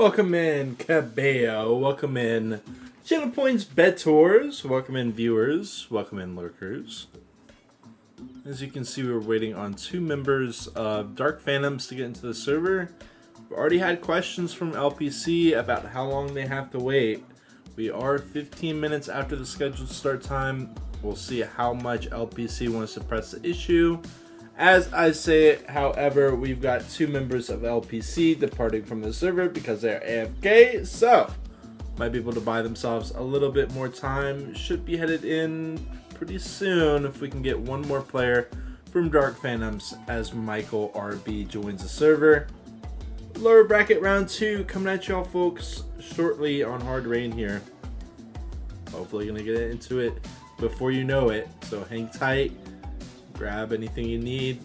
Welcome in, Callao. Welcome in, Channel Points bettors. Welcome in, viewers. Welcome in, lurkers. As you can see, we're waiting on 2 members of Dark Phantoms to get into the server. We've already had questions from LPC about how long they have to wait. We are 15 minutes after the scheduled start time. We'll see how much LPC wants to press the issue. As I say it, however, we've got 2 members of LPC departing from the server because they're AFK, so might be able to buy themselves a little bit more time. Should be headed in pretty soon if we can get one more player from Dark Phantoms as Michael RB joins the server. Lower bracket round 2 coming at y'all folks shortly on Hard Rain here. Hopefully gonna get into it before you know it, so hang tight. Grab anything you need.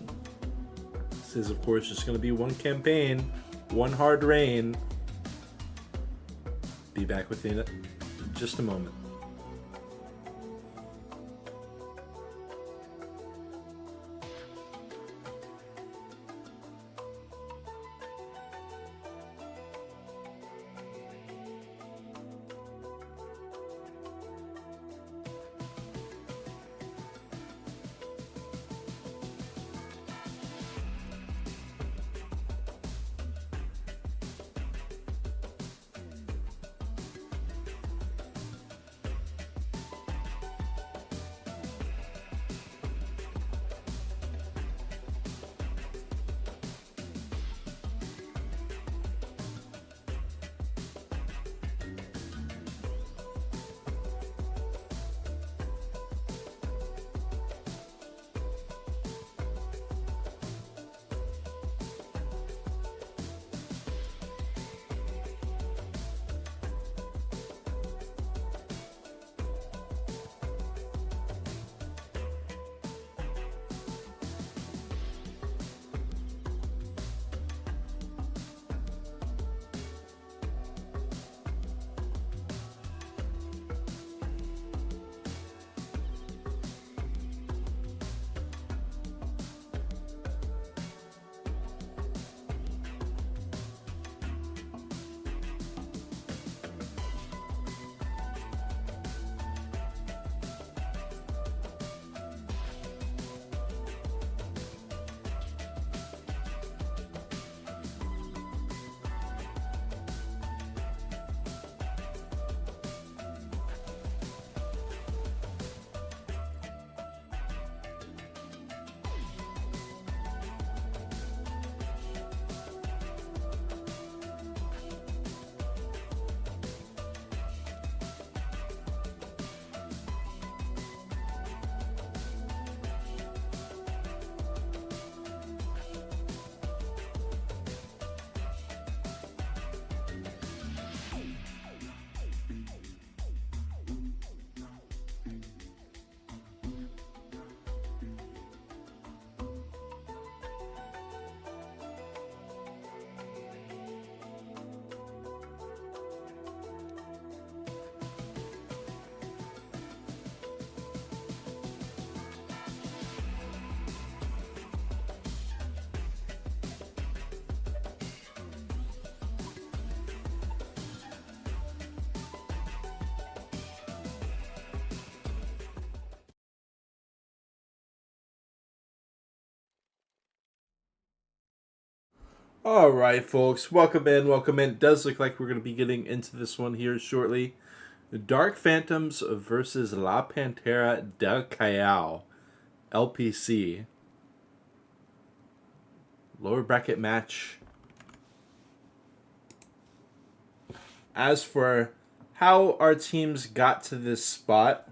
This is, of course, just going to be one campaign, one Hard Rain. Be back with you in just a moment. Alright, folks, welcome in, welcome in. It does look like we're going to be getting into this one here shortly. The Dark Phantoms versus La Pantera del Callao, LPC. Lower bracket match. As for how our teams got to this spot,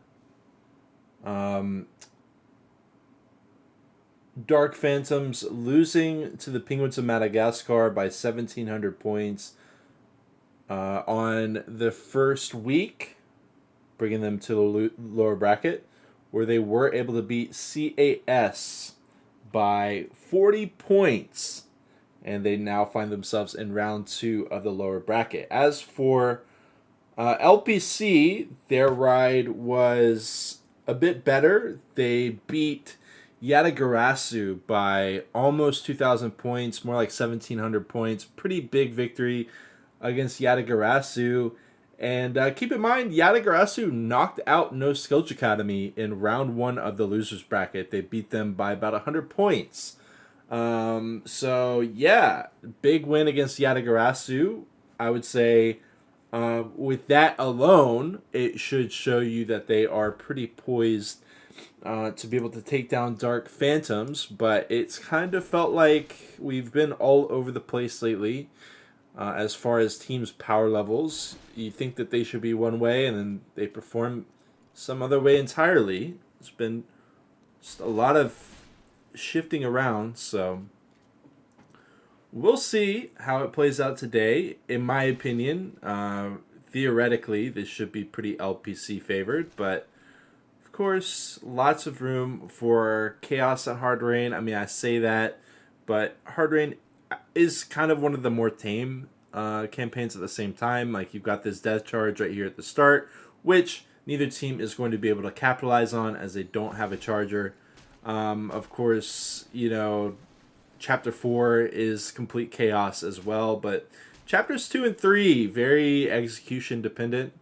Dark Phantoms losing to the Penguins of Madagascar by 1,700 points on the first week, bringing them to the lower bracket, where they were able to beat CAS by 40 points, and they now find themselves in round 2 of the lower bracket. As for LPC, their ride was a bit better. They beat Yatagarasu by almost 2,000 points, more like 1,700 points. Pretty big victory. against Yatagarasu. And keep in mind, Yatagarasu knocked out No Skills Academy in round 1 of the losers bracket. They beat them by about 100 points. So yeah, big win against Yatagarasu. I would say with that alone, it should show you that they are pretty poised to be able to take down Dark Phantoms. But it's kind of felt like we've been all over the place lately. As far as teams' power levels, you think that they should be one way, and then they perform some other way entirely. It's been just a lot of shifting around, so we'll see how it plays out today. In my opinion, theoretically, this should be pretty LPC favored, but of course, lots of room for chaos on Hard Rain. I mean, I say that, but Hard Rain is kind of one of the more tame campaigns at the same time. Like, you've got this death charge right here at the start, which neither team is going to be able to capitalize on as they don't have a charger. Of course, you know, Chapter 4 is complete chaos as well, but Chapters 2 and 3, very execution dependent.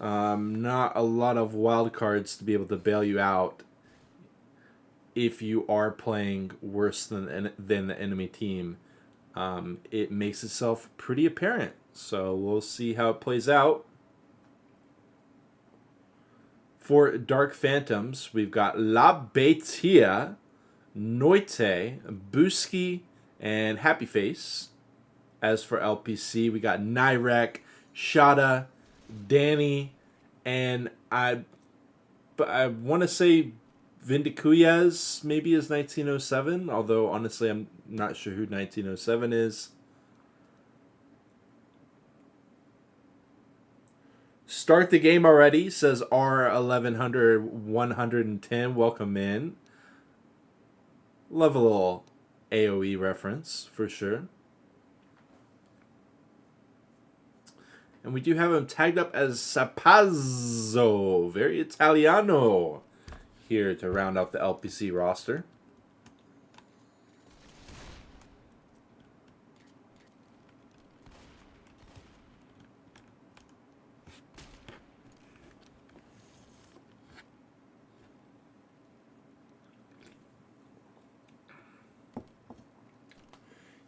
Not a lot of wild cards to be able to bail you out if you are playing worse than the enemy team. It makes itself pretty apparent. So we'll see how it plays out. For Dark Phantoms, we've got La Betia, Noite, Buski, and Happy Face. As for LPC, we got Nyrek, Shada, Danny, and I want to say Vindicuyas maybe is 1907, although honestly I'm not sure who 1907 is. Start the game already, says R1100 110. Welcome in. Love a little AoE reference for sure. And we do have him tagged up as Sapazzo, very Italiano, here to round out the LPC roster.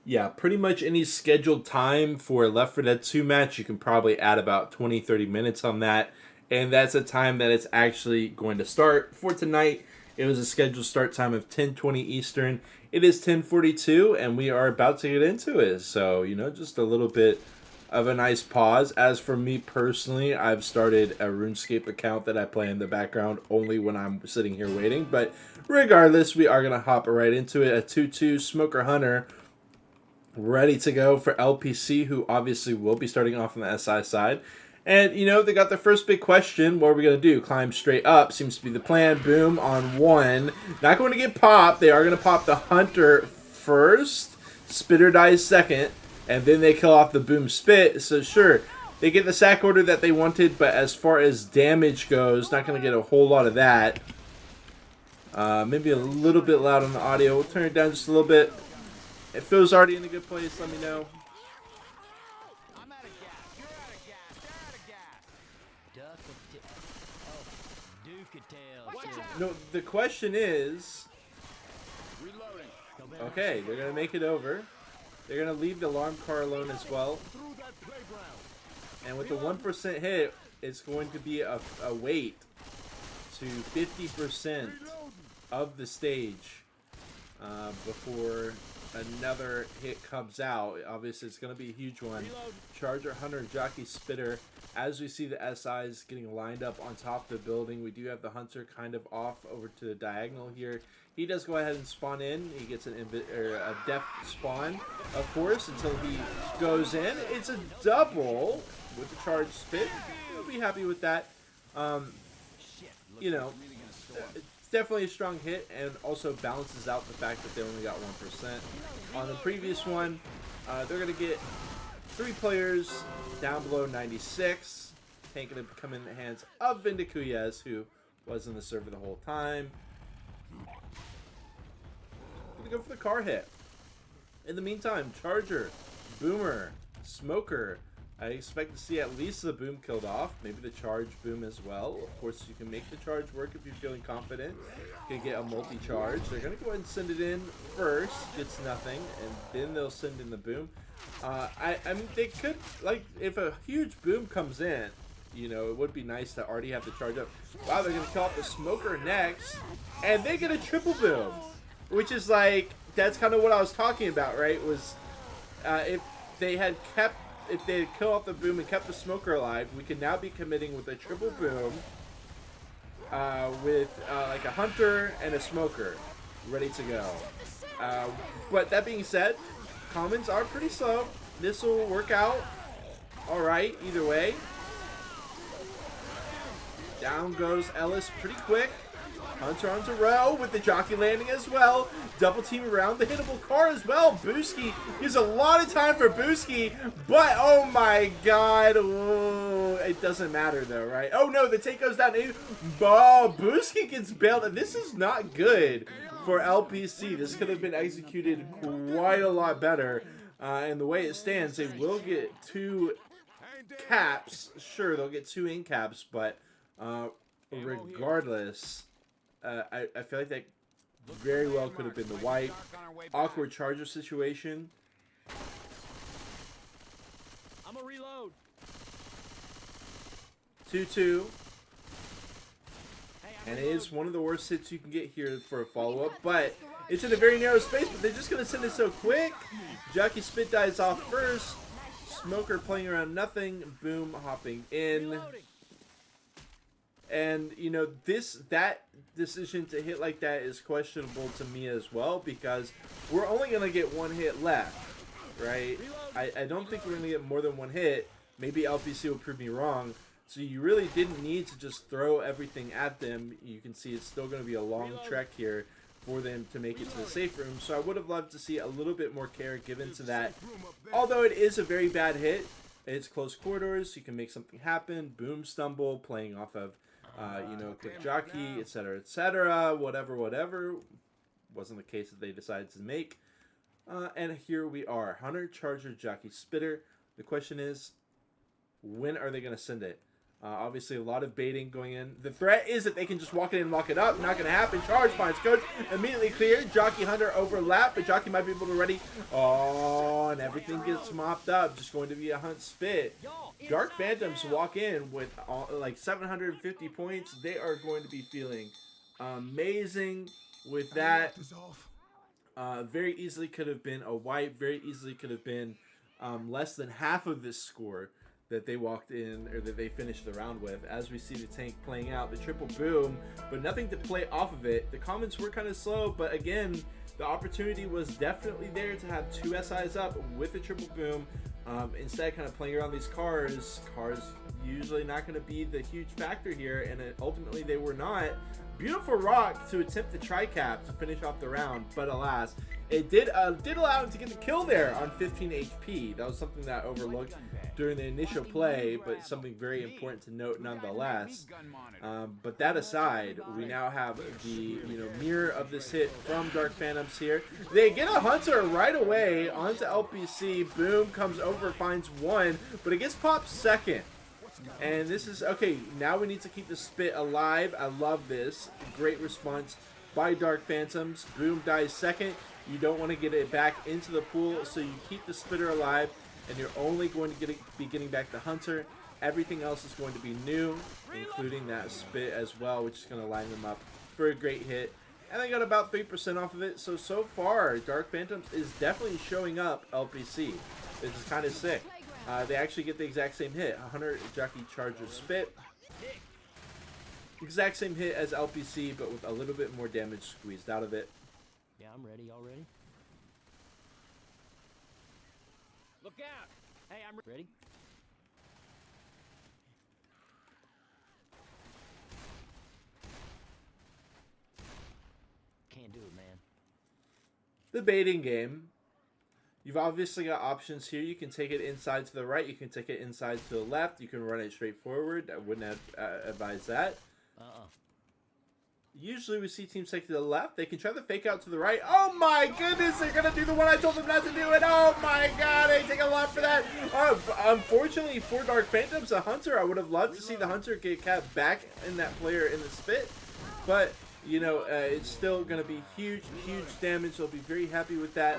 Yeah, pretty much any scheduled time for a Left 4 Dead 2 match, you can probably add about 20-30 minutes on that. And that's a time that it's actually going to start. For tonight, it was a scheduled start time of 10:20 Eastern. It is 10:42, and we are about to get into it. So, you know, just a little bit of a nice pause. As for me personally, I've started a RuneScape account that I play in the background only when I'm sitting here waiting. But regardless, we are going to hop right into it. A 2-2 Smoker Hunter ready to go for LPC, who obviously will be starting off on the SI side. And, you know, they got their first big question. What are we going to do? Climb straight up seems to be the plan. Boom on 1. Not going to get popped. They are going to pop the Hunter first. Spitter dies second. And then they kill off the Boom Spit. So, sure, they get the sack order that they wanted. But as far as damage goes, not going to get a whole lot of that. Maybe a little bit loud on the audio. We'll turn it down just a little bit. If Phil's already in a good place, let me know. I'm out of gas. You're out of gas. You're out of gas. No, the question is... Okay, they're going to make it over. They're going to leave the alarm car alone as well. And with the 1% hit, it's going to be a wait to 50% of the stage before another hit comes out. Obviously, it's going to be a huge one. Charger, Hunter, Jockey, Spitter. As we see the SIs getting lined up on top of the building, we do have the Hunter kind of off over to the diagonal here. He does go ahead and spawn in. He gets a def spawn, of course, until he goes in. It's a double with the charge spit. We'll be happy with that. You know, definitely a strong hit, and also balances out the fact that they only got 1%. On the previous one, they're going to get 3 players down below 96. Tank going to come in the hands of Vindicuyas, who was in the server the whole time. Going to go for the car hit. In the meantime, Charger, Boomer, Smoker. I expect to see at least the boom killed off, maybe the charge boom as well. Of course, you can make the charge work if you're feeling confident. You can get a multi-charge. They're going to go ahead and send it in first, gets nothing, and then they'll send in the boom. I mean, they could, like, if a huge boom comes in, you know, it would be nice to already have the charge up. Wow, they're going to kill off the Smoker next, and they get a triple boom, which is like, that's kind of what I was talking about, right? Was if they had killed off the boom and kept the Smoker alive, we can now be committing with a triple boom with like a Hunter and a Smoker ready to go. But that being said, commons are pretty slow. This will work out alright either way. Down goes Ellis pretty quick. Hunter onto Row with the jockey landing as well. Double team around the hittable car as well. Booski gives a lot of time for Booski, but oh my god. Ooh, it doesn't matter though, right? Oh no, the take goes down. Oh, Booski gets bailed. This is not good for LPC. This could have been executed quite a lot better. And the way it stands, they will get 2 caps. Sure, they'll get 2 in caps, but regardless, I feel like that very well could have been the wipe. Awkward charger situation. I'm a reload. 2-2. And it is one of the worst hits you can get here for a follow-up, but it's in a very narrow space, but they're just going to send it so quick. Jockey Spit dies off first. Smoker playing around nothing. Boom hopping in. And, you know, that decision to hit like that is questionable to me as well, because we're only going to get 1 hit left, right? I don't think we're going to get more than 1 hit. Maybe LPC will prove me wrong. So you really didn't need to just throw everything at them. You can see it's still going to be a long trek here for them to make it to the safe room. So I would have loved to see a little bit more care given to that. Although it is a very bad hit, it's close quarters. You can make something happen. Boom stumble, playing off of you know, quick jockey, etc., whatever. Wasn't the case that they decided to make. And here we are. Hunter, Charger, Jockey, Spitter. The question is, when are they going to send it? Obviously, a lot of baiting going in. The threat is that they can just walk it in and lock it up. Not going to happen. Charge finds coach. Immediately cleared. Jockey, Hunter overlap, but Jockey might be able to ready. Oh, and everything gets mopped up. Just going to be a Hunt Spit. Dark Phantoms walk in with like 750 points. They are going to be feeling amazing with that. Very easily could have been a wipe. Very easily could have been less than half of this score that they walked in, or that they finished the round with. As we see the tank playing out, the triple boom, but nothing to play off of it. The comments were kind of slow, but again, the opportunity was definitely there to have 2 SIs up with the triple boom. Instead, kind of playing around these cars usually not going to be the huge factor here, and ultimately they were not. Beautiful rock to attempt the tri-cap to finish off the round, but alas, it did allow him to get the kill there on 15 HP. That was something that I overlooked during the initial play, but something very important to note nonetheless. But that aside, we now have the mirror of this hit from Dark Phantoms here. They get a Hunter right away onto LPC. Boom comes over, finds 1, but it gets popped second. And this is, okay, now we need to keep the Spit alive. I love this. Great response by Dark Phantoms. Boom dies second. You don't want to get it back into the pool, so you keep the Spitter alive, and you're only going to be getting back the Hunter. Everything else is going to be new, including that Spit as well, which is going to line them up for a great hit. And they got about 3% off of it, so far, Dark Phantoms is definitely showing up LPC. This is kind of sick. They actually get the exact same hit. 100 Jockey, Charger, Spit. Exact same hit as LPC, but with a little bit more damage squeezed out of it. Yeah, I'm ready. Y'all ready? Look out! Hey, I'm ready. Can't do it, man. The baiting game. You've obviously got options here. You can take it inside to the right. You can take it inside to the left. You can run it straight forward. I wouldn't advise that. Usually we see teams take to the left. They can try the fake out to the right. Oh my goodness, they're going to do the one I told them not to do it. Oh my god, they take a lot for that. Unfortunately for Dark Phantoms, the Hunter, I would have loved to see the Hunter get capped back in that player in the spit. But, you know, it's still going to be huge, huge damage. They'll be very happy with that.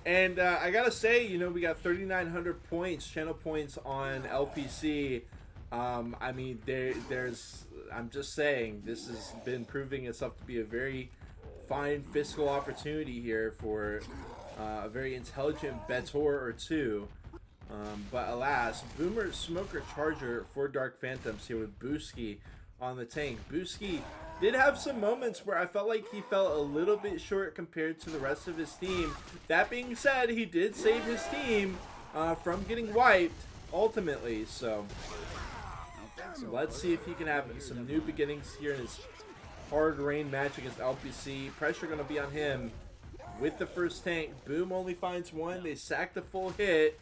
And I gotta say, you know, we got 3,900 points, channel points on LPC. I mean, I'm just saying, this has been proving itself to be a very fine fiscal opportunity here for a very intelligent bettor or two. But alas, Boomer, Smoker, Charger for Dark Phantoms here with Booski on the tank. Booski did have some moments where I felt like he fell a little bit short compared to the rest of his team. That being said, he did save his team from getting wiped ultimately. So let's see if he can have some new beginnings here in his hard rain match against LPC. Pressure going to be on him with the first tank. Boom only finds one. They sack the full hit.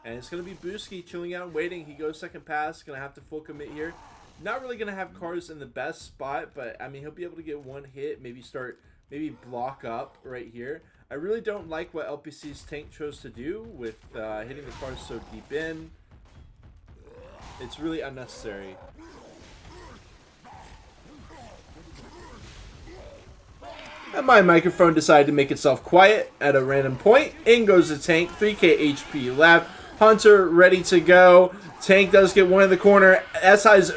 And it's going to be Booski chilling out and waiting. He goes second pass. Going to have to full commit here. Not really going to have cars in the best spot, but I mean, he'll be able to get one hit, maybe block up right here. I really don't like what LPC's tank chose to do with hitting the cars so deep in. It's really unnecessary. And my microphone decided to make itself quiet at a random point. In goes the tank, 3k HP left. Hunter ready to go. Tank does get one in the corner. SI's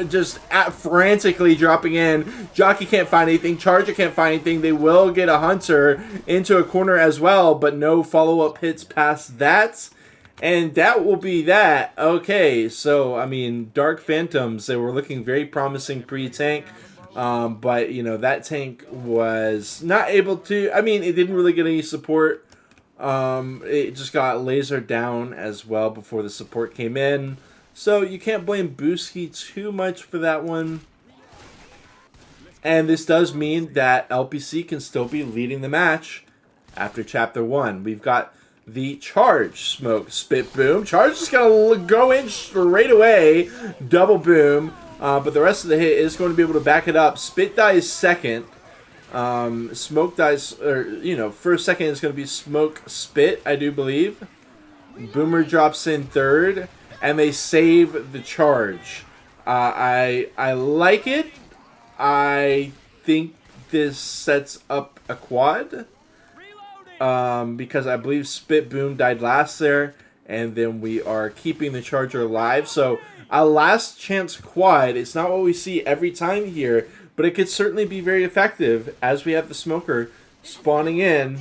just frantically dropping in. Jockey can't find anything. Charger can't find anything. They will get a Hunter into a corner as well, but no follow-up hits past that. And that will be that. Okay, so, I mean, Dark Phantoms, they were looking very promising pre-tank. But, you know, that tank was not able to... I mean, it didn't really get any support. It just got lasered down as well before the support came in. So you can't blame Booski too much for that one. And this does mean that LPC can still be leading the match after Chapter 1. We've got the Charge, Smoke, Spit, Boom. Charge is going to go in straight away. Double Boom. But the rest of the hit is going to be able to back it up. Spit dies second. Smoke dies, or, you know, first second is going to be Smoke, Spit, I do believe. Boomer drops in third, and they save the Charge. I like it. I think this sets up a quad. Because I believe Spit Boom died last there, and then we are keeping the Charger alive. So a last chance quad. It's not what we see every time here, but it could certainly be very effective as we have the Smoker spawning in.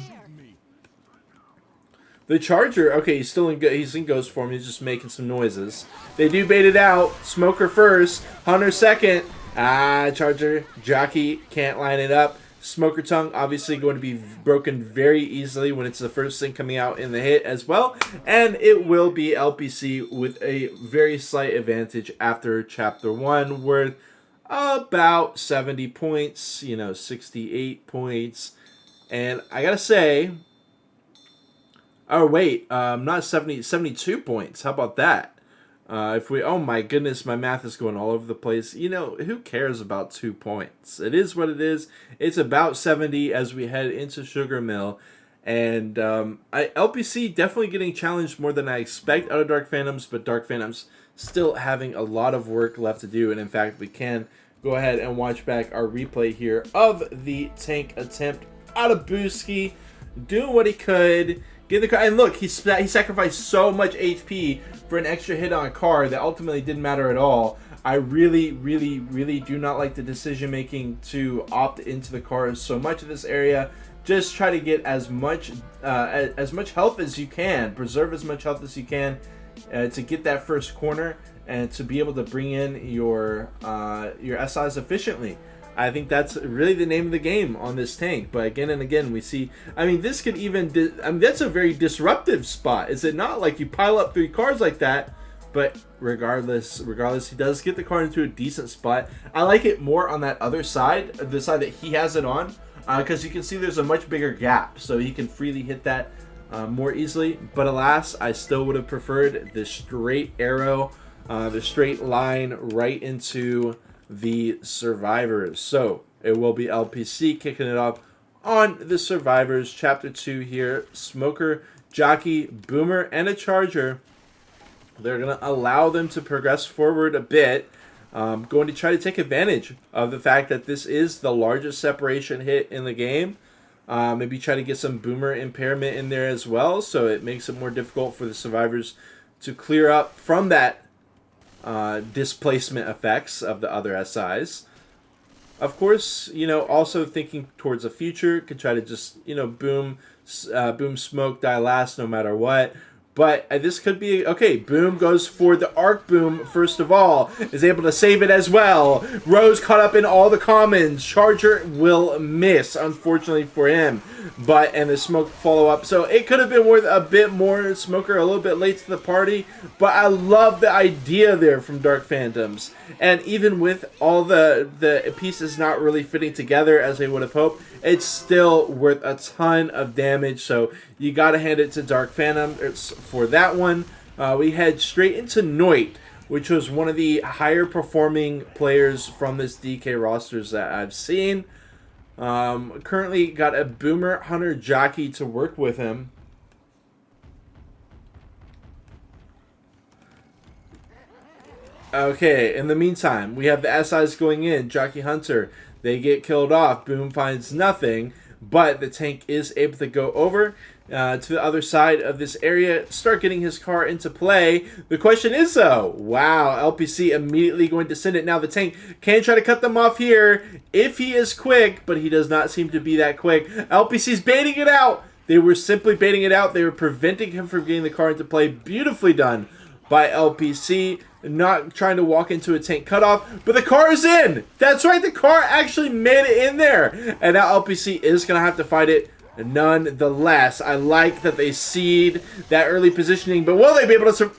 The Charger, okay, he's in ghost form. He's just making some noises. They do bait it out. Smoker first, Hunter second. Charger, Jockey can't line it up. Smoker Tongue obviously going to be broken very easily when it's the first thing coming out in the hit as well. And it will be LPC with a very slight advantage after Chapter 1 worth about 70 points, you know, 68 points. And I gotta say, oh wait, not 70, 72 points. How about that? If we, oh my goodness, my math is going all over the place. You know, who cares about 2 points? It is what it is. It's about 70 as we head into Sugar Mill. And LPC definitely getting challenged more than I expect out of Dark Phantoms, but Dark Phantoms still having a lot of work left to do. And in fact, we can go ahead and watch back our replay here of the tank attempt out of Booski, doing what he could. Get the car, and look, he sacrificed so much HP for an extra hit on a car that ultimately didn't matter at all. I really, really, really do not like the decision making to opt into the cars so much of this area. Just try to get as much health as you can, preserve as much health as you can to get that first corner and to be able to bring in your SIs efficiently. I think that's really the name of the game on this tank. But again and again, we see, I mean, this could even, I mean, that's a very disruptive spot. Is it not? Like, you pile up 3 cars like that, But regardless, he does get the car into a decent spot. I like it more on that other side, the side that he has it on, because you can see there's a much bigger gap, so he can freely hit that more easily. But alas, I still would have preferred the straight arrow, the straight line right into the survivors. So it will be LPC kicking it off on the survivors. Chapter 2 here. Smoker, Jockey, Boomer, and a Charger. They're going to allow them to progress forward a bit. Going to try to take advantage of the fact that this is the largest separation hit in the game. Maybe try to get some Boomer impairment in there as well, so it makes it more difficult for the survivors to clear up from that displacement effects of the other SIs. Of course, also thinking towards the future, could try to just, boom, smoke, die last no matter what. But this could be, okay, Boom goes for the Arc Boom first of all, is able to save it as well. Rose caught up in all the commons. Charger will miss, unfortunately for him. And the smoke follow-up. So it could have been worth a bit more. Smoker a little bit late to the party. But I love the idea there from Dark Phantoms. And even with all the pieces not really fitting together as they would have hoped, it's still worth a ton of damage. So you got to hand it to Dark Phantom for that one. We head straight into Noit, which was one of the higher performing players from this DK rosters that I've seen. Currently got a Boomer, Hunter, Jockey to work with him. Okay, in the meantime, we have the SIs going in. Jockey, Hunter, they get killed off. Boom finds nothing, but the tank is able to go over to the other side of this area, start getting his car into play. The question is, though, wow, LPC immediately going to send it. Now the tank can try to cut them off here if he is quick, but he does not seem to be that quick. LPC's baiting it out. They were simply baiting it out. They were preventing him from getting the car into play. Beautifully done by LPC. Not trying to walk into a tank cutoff, but the car is in. That's right, the car actually made it in there. And now LPC is going to have to fight it nonetheless. I like that they seed that early positioning, but will they be able to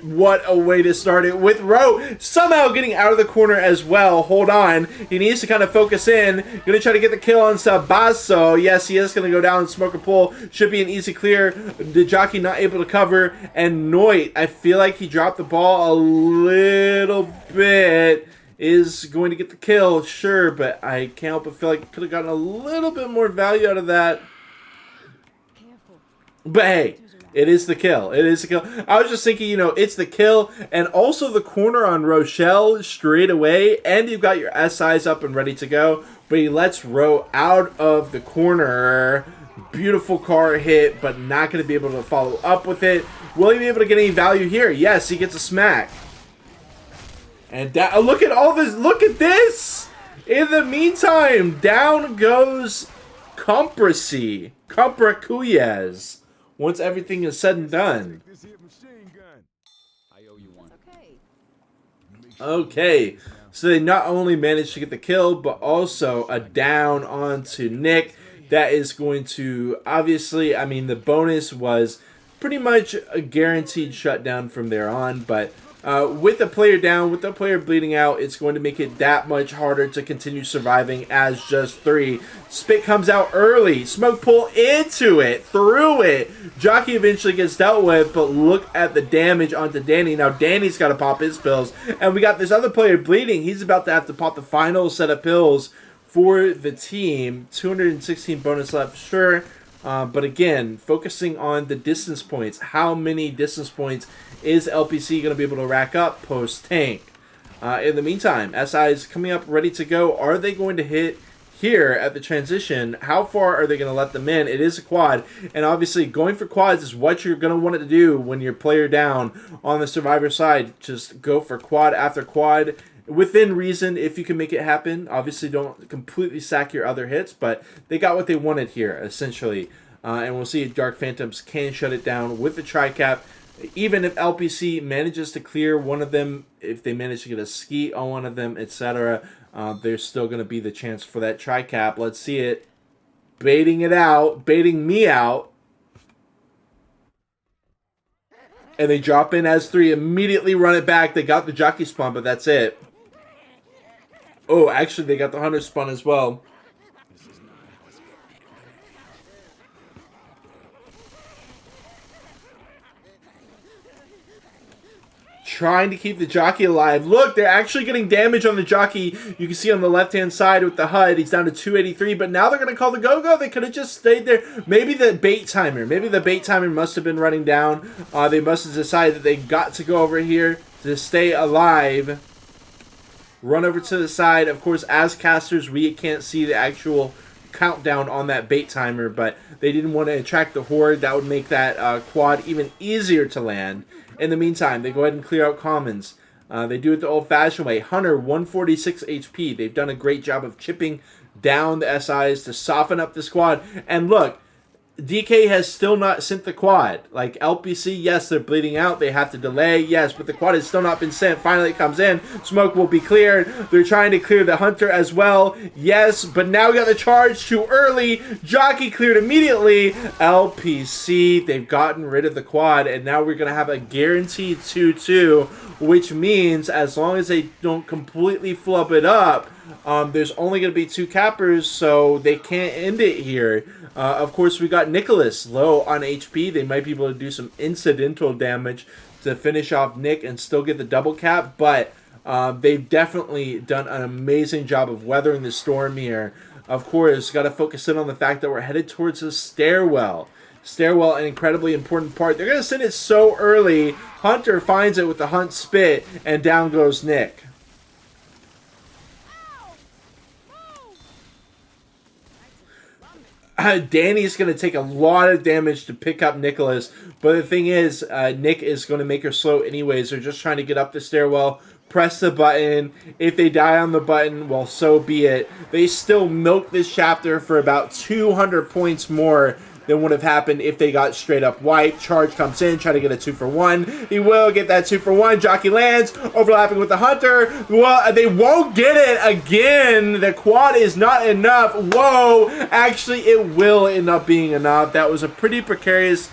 What a way to start it, with Rowe somehow getting out of the corner as well. Hold on. He needs to kind of focus in. Going to try to get the kill on Sabasso. Yes, he is going to go down and smoke a pull. Should be an easy clear. The Jockey not able to cover. And Noit, I feel like he dropped the ball a little bit. Is going to get the kill, sure, but I can't help but feel like he could have gotten a little bit more value out of that. But hey, it is the kill. It is the kill. I was just thinking, it's the kill and also the corner on Rochelle straight away. And you've got your SIs up and ready to go. But he lets Rowe out of the corner. Beautiful car hit, but not going to be able to follow up with it. Will he be able to get any value here? Yes, he gets a smack. And look at all this. Look at this. In the meantime, down goes Compressy. Compracuyez. Once everything is said and done. Okay, so they not only managed to get the kill, but also a down onto Nick. That is going to, obviously, I mean, the bonus was pretty much a guaranteed shutdown from there on, but with the player down, with the player bleeding out, it's going to make it that much harder to continue surviving as just 3. Spit comes out early. Smoke pull into it, through it. Jockey eventually gets dealt with, but look at the damage onto Danny. Now Danny's got to pop his pills, and we got this other player bleeding. He's about to have to pop the final set of pills for the team. 216 bonus left, sure. But again, focusing on the distance points. How many distance points is LPC going to be able to rack up post-tank? In the meantime, SI is coming up ready to go. Are they going to hit here at the transition? How far are they going to let them in? It is a quad, and obviously going for quads is what you're going to want to do when you're player down on the survivor side. Just go for quad after quad. Within reason, if you can make it happen. Obviously, don't completely sack your other hits, but they got what they wanted here, essentially. And we'll see if Dark Phantoms can shut it down with the tri-cap. Even if LPC manages to clear one of them, if they manage to get a ski on one of them, etc., there's still going to be the chance for that tri-cap. Let's see it. Baiting it out. Baiting me out. And they drop in as 3, immediately run it back. They got the jockey spawn, but that's it. Oh, actually, they got the hunter spawn as well. Trying to keep the jockey alive. Look, they're actually getting damage on the jockey. You can see on the left-hand side with the HUD, he's down to 283, but now they're going to call the go-go. They could have just stayed there. Maybe the bait timer. Maybe the bait timer must have been running down. They must have decided that they got to go over here to stay alive. Run over to the side. Of course, as casters, we can't see the actual countdown on that bait timer, but they didn't want to attract the horde. That would make that quad even easier to land. In the meantime, they go ahead and clear out commons. They do it the old-fashioned way. Hunter, 146 HP. They've done a great job of chipping down the SIs to soften up the squad. And look, DK has still not sent the quad. Like LPC, yes, they're bleeding out. They have to delay, yes, but the quad has still not been sent. Finally, it comes in. Smoke will be cleared. They're trying to clear the hunter as well. Yes, but now we got the charge too early. Jockey cleared immediately. LPC, they've gotten rid of the quad, and now we're going to have a guaranteed 2-2, which means as long as they don't completely flub it up, there's only going to be 2 cappers, so they can't end it here. Of course, we got Nicholas low on HP. They might be able to do some incidental damage to finish off Nick and still get the double cap, but they've definitely done an amazing job of weathering the storm here. Of course, got to focus in on the fact that we're headed towards the stairwell. Stairwell, an incredibly important part. They're going to send it so early. Hunter finds it with the hunt spit, and down goes Nick. Danny's going to take a lot of damage to pick up Nicholas, but the thing is, Nick is going to make her slow anyways. They're just trying to get up the stairwell, press the button. If they die on the button, well, so be it. They still milk this chapter for about 200 points more than would have happened if they got straight up wiped. Charge comes in, try to get a 2-for-1. He will get that 2-for-1. Jockey lands, overlapping with the hunter. Well, they won't get it again. The quad is not enough. Whoa, actually it will end up being enough. That was a pretty precarious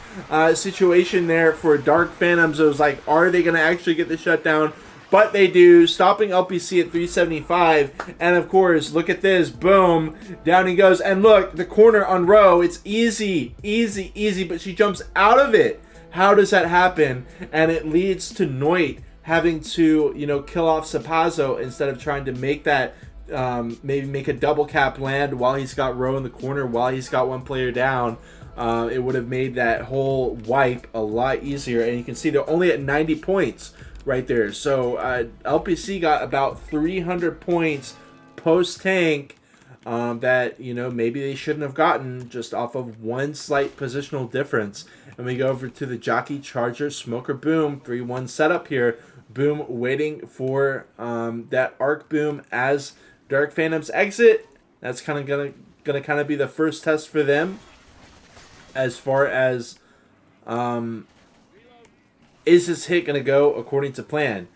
situation there for Dark Phantoms. It was like, are they going to actually get the shutdown? But they do, stopping LPC at 375. And of course, look at this. Boom. Down he goes. And look, the corner on Row. It's easy, easy, easy. But she jumps out of it. How does that happen? And it leads to Noit having to, you know, kill off Sapazzo instead of trying to make that, maybe make a double cap land while he's got Row in the corner, while he's got one player down. It would have made that whole wipe a lot easier. And you can see they're only at 90 points. Right there. So LPC got about 300 points post-tank that, you know, maybe they shouldn't have gotten just off of one slight positional difference. And we go over to the Jockey, Charger, Smoker, Boom. 3-1 setup here. Boom waiting for that Arc Boom as Dark Phantoms exit. That's kind of gonna kind of be the first test for them as far as is this hit going to go according to plan?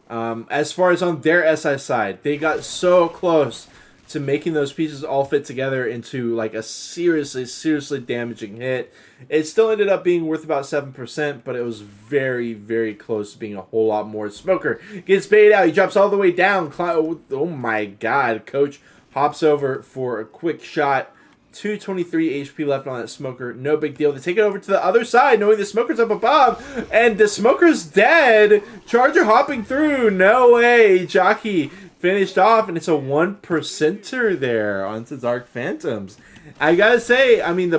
As far as on their SI side, they got so close to making those pieces all fit together into like a seriously, seriously damaging hit. It still ended up being worth about 7%, but it was very, very close to being a whole lot more. Smoker gets baited out. He drops all the way down. Oh my God. Coach hops over for a quick shot. 223 HP left on that Smoker. No big deal. They take it over to the other side, knowing the Smoker's up above. And the Smoker's dead. Charger hopping through. No way. Jockey finished off, and it's a 1%er there onto Dark Phantoms. I gotta say, I mean,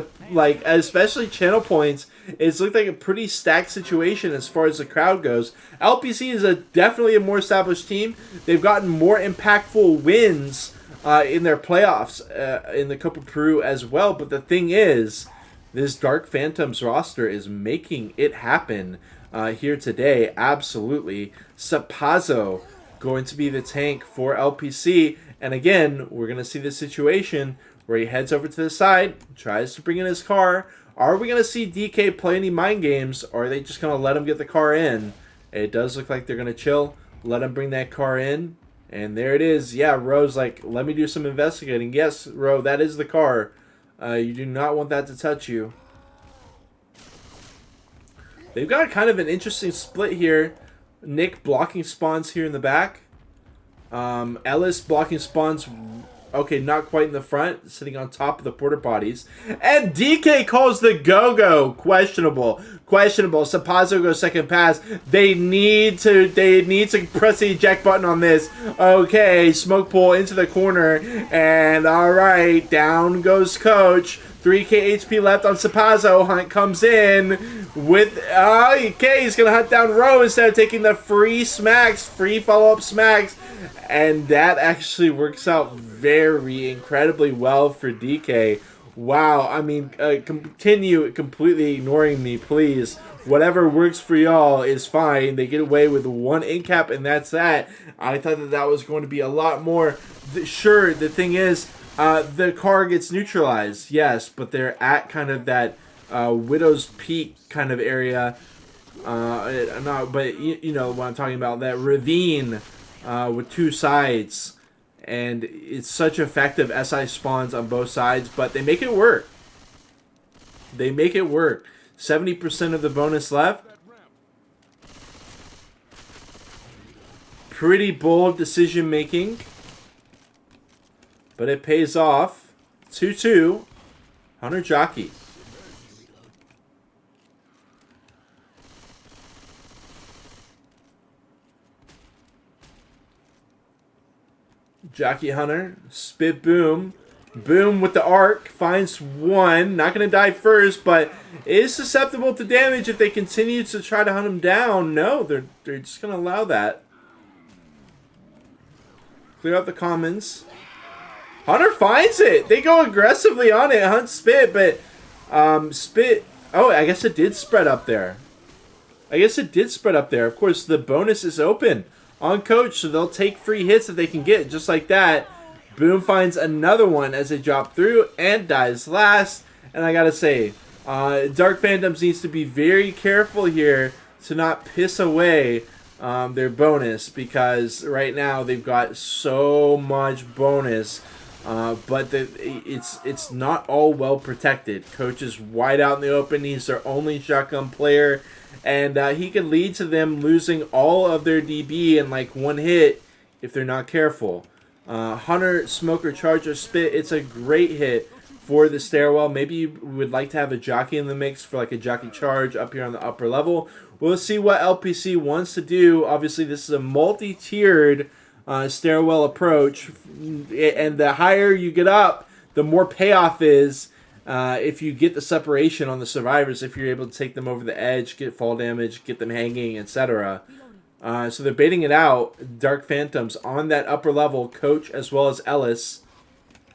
especially channel points, it's looked like a pretty stacked situation as far as the crowd goes. LPC is definitely a more established team. They've gotten more impactful wins in their playoffs in the Copa Peru as well. But the thing is, this Dark Phantoms roster is making it happen here today. Absolutely. Sapazzo going to be the tank for LPC. And again, we're going to see this situation where he heads over to the side, tries to bring in his car. Are we going to see DK play any mind games, or are they just going to let him get the car in? It does look like they're going to chill, let him bring that car in. And there it is. Yeah, Ro's like, let me do some investigating. Yes, Ro, that is the car. You do not want that to touch you. They've got kind of an interesting split here. Nick blocking spawns here in the back. Ellis blocking spawns, okay, not quite in the front, sitting on top of the porta potties. And DK calls the go-go. Questionable. Sapazzo goes second pass. They need to press the eject button on this. Okay, smoke pull into the corner. And alright, down goes Coach. 3k HP left on Sapazzo. Hunt comes in with, okay, he's going to hunt down Rowe instead of taking the free smacks, free follow-up smacks. And that actually works out very incredibly well for DK. Wow, I mean, continue completely ignoring me, please. Whatever works for y'all is fine. They get away with one in cap, and that's that. I thought that that was going to be a lot more. Sure, the thing is, the car gets neutralized, yes, but they're at kind of that Widow's Peak kind of area. But you know what I'm talking about, that ravine with two sides. And it's such effective SI spawns on both sides, but they make it work. 70% of the bonus left. Pretty bold decision making, but it pays off. 2-2. Hunter Jockey. Jockey Hunter, spit boom. Boom with the arc, finds one. Not going to die first, but is susceptible to damage if they continue to try to hunt him down. No, they're just going to allow that. Clear out the commons. Hunter finds it. They go aggressively on it. Hunt spit, but spit. Oh, I guess it did spread up there. Of course, the bonus is open on Coach, so they'll take free hits that they can get, just like that. Boom finds another one as they drop through and dies last. And I gotta say, Dark Phantoms needs to be very careful here to not piss away their bonus, because right now they've got so much bonus, but it's not all well protected. Coach is wide out in the open. He's their only shotgun player. And he could lead to them losing all of their DB in like one hit if they're not careful. Hunter, Smoker, Charger, Spit. It's a great hit for the stairwell. Maybe you would like to have a jockey in the mix for like a jockey charge up here on the upper level. We'll see what LPC wants to do. Obviously, this is a multi-tiered stairwell approach. And the higher you get up, the more payoff is. If you get the separation on the survivors, if you're able to take them over the edge, get fall damage, get them hanging, etc. So they're baiting it out. Dark Phantoms on that upper level, Coach as well as Ellis.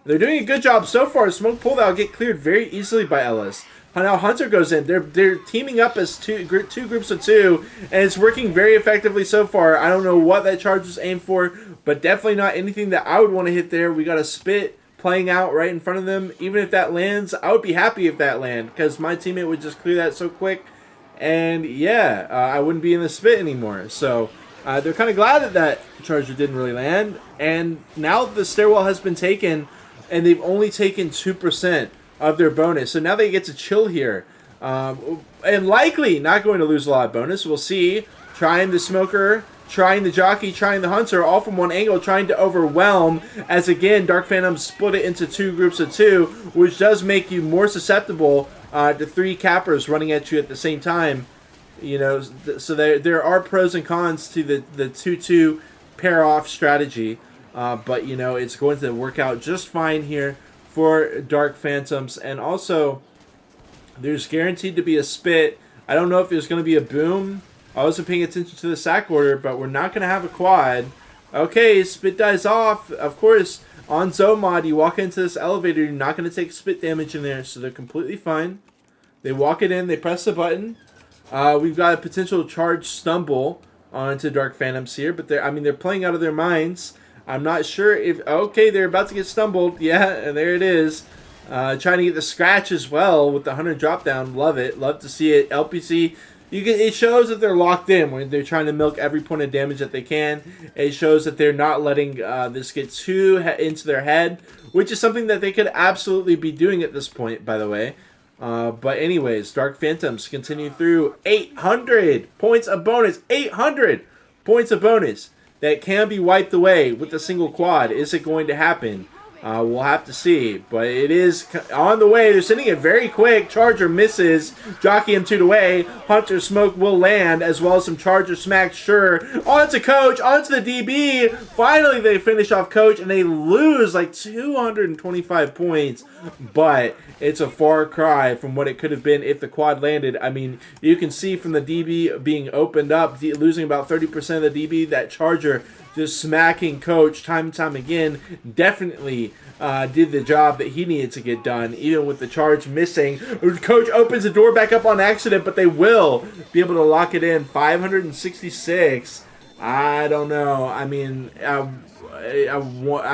They're doing a good job so far. Smoke pull out get cleared very easily by Ellis. Now Hunter goes in. They're teaming up as two groups of two, and it's working very effectively so far. I don't know what that charge was aimed for, but definitely not anything that I would want to hit there. We got a spit playing out right in front of them. Even if that lands, I would be happy if that landed, because my teammate would just clear that so quick. And yeah, I wouldn't be in the spit anymore. So they're kind of glad that that charger didn't really land. And now the stairwell has been taken, and they've only taken 2% of their bonus. So now they get to chill here. And likely not going to lose a lot of bonus. We'll see. Trying the Smoker, trying the Jockey, trying the Hunter, all from one angle, trying to overwhelm, as again, Dark Phantoms split it into two groups of two, which does make you more susceptible to three cappers running at you at the same time. You know, so there are pros and cons to the 2-2 pair-off strategy, but, you know, it's going to work out just fine here for Dark Phantoms. And also, there's guaranteed to be a spit. I don't know if there's going to be a boom. I wasn't paying attention to the sack order, but we're not going to have a quad. Okay, spit dies off. Of course, on zone mod, you walk into this elevator, you're not going to take spit damage in there, so they're completely fine. They walk it in, they press the button. We've got a potential charge stumble onto Dark Phantoms here, but they're playing out of their minds. I'm not sure if... Okay, they're about to get stumbled. Yeah, and there it is. Trying to get the scratch as well with the 100 drop down. Love it. Love to see it. LPC... It shows that they're locked in when they're trying to milk every point of damage that they can. It shows that they're not letting this get too into their head, which is something that they could absolutely be doing at this point, by the way. But anyways, Dark Phantoms continue through 800 points of bonus. 800 points of bonus that can be wiped away with a single quad. Is it going to happen? We'll have to see. But it is on the way. They're sending it very quick. Charger misses. Jockey him 2 away. Hunter Smoke will land, as well as some Charger smacks. Sure. Onto Coach. Onto the DB. Finally, they finish off Coach, and they lose like 225 points. But it's a far cry from what it could have been if the quad landed. I mean, you can see from the DB being opened up, losing about 30% of the DB, that Charger just smacking Coach time and time again definitely did the job that he needed to get done, even with the charge missing. Coach opens the door back up on accident, but they will be able to lock it in. 566. I don't know. I mean, I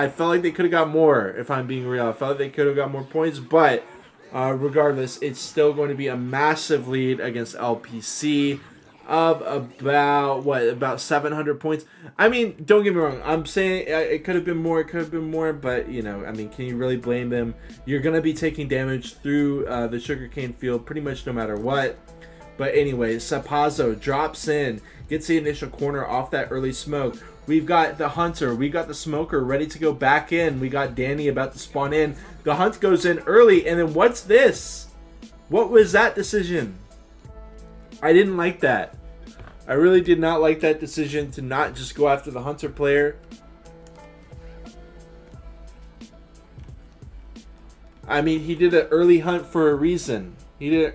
felt like they could have got more, if I'm being real. I felt like they could have got more points, but regardless, it's still going to be a massive lead against LPC of about 700 points. I mean, don't get me wrong. I'm saying it could have been more, but, you know, I mean, can you really blame them? You're going to be taking damage through the sugarcane field pretty much no matter what. But anyway, Sapazzo drops in, gets the initial corner off that early smoke. We've got the Hunter, we got the Smoker ready to go back in. We got Danny about to spawn in. The Hunt goes in early, and then what's this? What was that decision? I didn't like that. I really did not like that decision to not just go after the Hunter player. I mean, he did an early hunt for a reason. You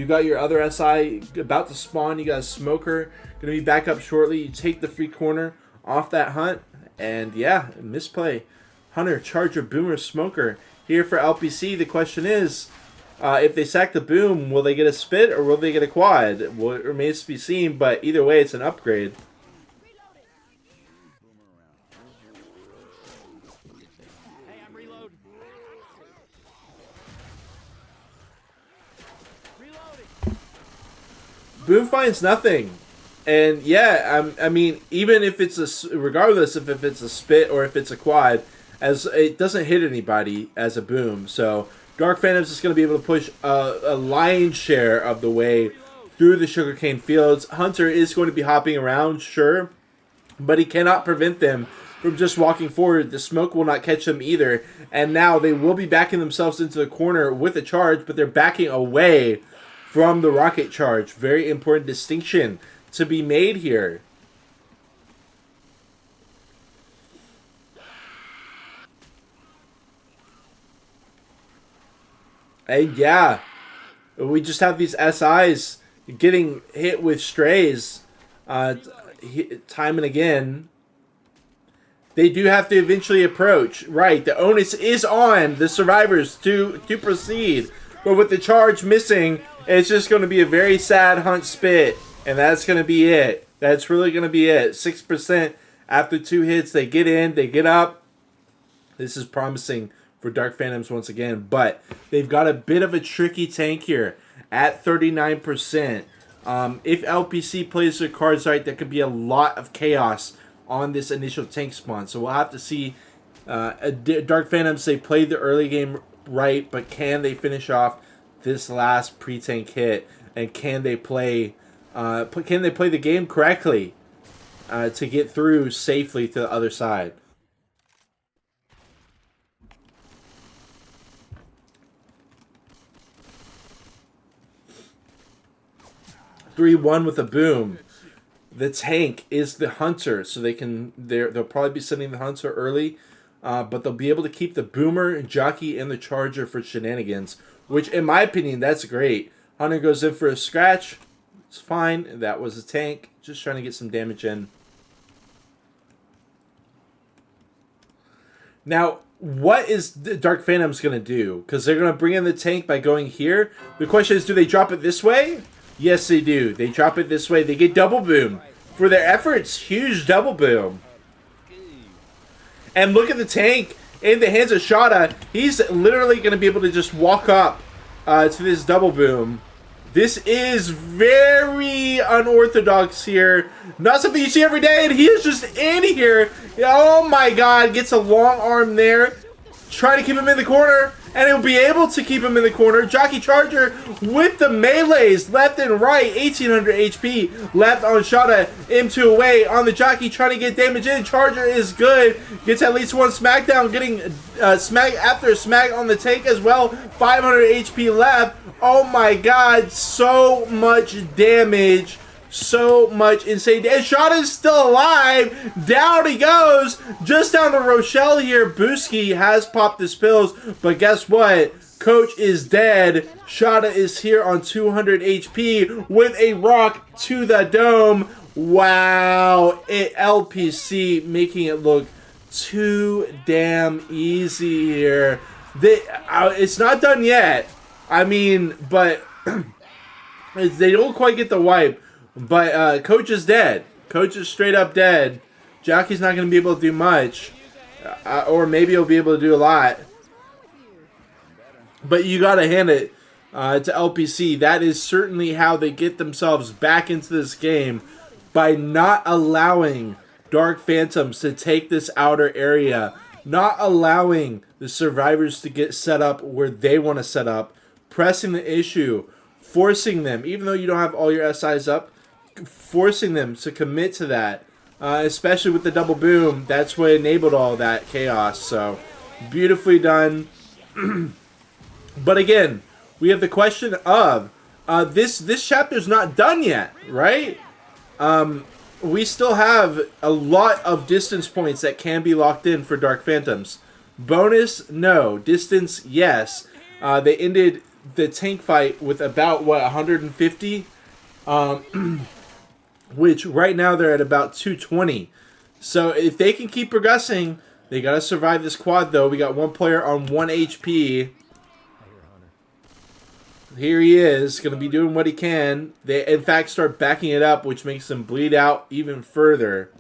got your other SI about to spawn. You got a Smoker going to be back up shortly. You take the free corner off that hunt. And yeah, misplay. Hunter, Charger, Boomer, Smoker here for LPC. The question is, if they sack the Boom, will they get a spit or will they get a quad? Well, it remains to be seen, but either way, it's an upgrade. Hey, I'm reloading. Reloading. Boom finds nothing. And yeah, I mean, even if it's regardless if it's a spit or if it's a quad, as it doesn't hit anybody as a Boom. So Dark Phantoms is going to be able to push a lion's share of the way through the sugarcane fields. Hunter is going to be hopping around, sure, but he cannot prevent them from just walking forward. The smoke will not catch them either. And now they will be backing themselves into the corner with a charge, but they're backing away from the rocket charge. Very important distinction to be made here. And yeah, we just have these SIs getting hit with strays time and again. They do have to eventually approach. Right, the onus is on the survivors to proceed. But with the charge missing, it's just going to be a very sad hunt spit. And that's going to be it. That's really going to be it. 6% after 2 hits. They get in, they get up. This is promising for Dark Phantoms once again. But they've got a bit of a tricky tank here at 39%. If LPC plays their cards right, there could be a lot of chaos on this initial tank spawn. So we'll have to see. Dark Phantoms, they played the early game right, but can they finish off this last pre-tank hit? And can they play the game correctly to get through safely to the other side? (3-1) with a Boom. The tank is the Hunter, so they'll probably be sending the Hunter early, but they'll be able to keep the Boomer, Jockey, and the Charger for shenanigans, which in my opinion, that's great. Hunter goes in for a scratch. It's fine. That was a tank. Just trying to get some damage in. Now, what is the Dark Phantoms going to do? Because they're going to bring in the tank by going here. The question is, do they drop it this way? Yes, they do. They drop it this way. They get double Boom. For their efforts, huge double Boom. And look at the tank in the hands of Shada. He's literally going to be able to just walk up to this double Boom. This is very unorthodox here. Not something you see every day, and he is just in here. Oh my god, gets a long arm there. Trying to keep him in the corner. and he'll be able to keep him in the corner. Jockey Charger with the melees left and right. 1800 HP left on Shada. M2 away on the Jockey, trying to get damage in. Charger is good. Gets at least one smackdown. Getting smack after smack on the tank as well. 500 HP left. Oh my god, so much damage. So much insane damage. Shada is still alive. Down he goes. Just down to Rochelle here. Booski has popped his pills. But guess what? Coach is dead. Shada is here on 200 HP with a rock to the dome. Wow. LPC making it look too damn easy here. It's not done yet. I mean, but they don't quite get the wipe. But Coach is dead. Coach is straight up dead. Jockey's not going to be able to do much. Or maybe he'll be able to do a lot. But you got to hand it to LPC. That is certainly how they get themselves back into this game. By not allowing Dark Phantoms to take this outer area. Not allowing the survivors to get set up where they want to set up. Pressing the issue. Forcing them, even though you don't have all your SIs up, forcing them to commit to that, especially with the double boom. That's what enabled all that chaos. So beautifully done. But again, we have the question of this chapter's not done yet, right? We still have a lot of distance points that can be locked in for Dark Phantoms. Bonus, no. Distance, yes. They ended the tank fight with about, what, 150? Which right now they're at about 220. So if they can keep progressing, they got to survive this quad though. We got one player on 1 HP. Here he is, going to be doing what he can. They in fact start backing it up, which makes them bleed out even further.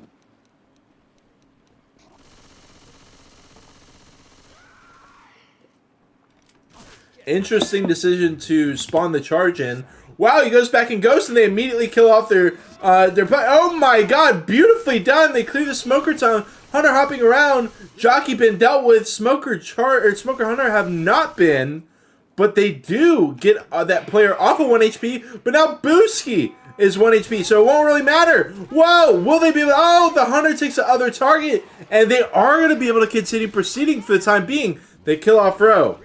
Interesting decision to spawn the charge in. Wow, he goes back and Ghost, and they immediately kill off their oh my god, beautifully done. They clear the Smoker Tongue. Hunter hopping around. Jockey been dealt with. Smoker Hunter have not been, but they do get that player off of 1 HP. But now Booski is 1 HP, so it won't really matter. Whoa, will they be able to, oh, the Hunter takes the other target, and they are going to be able to continue proceeding for the time being. They kill off Row.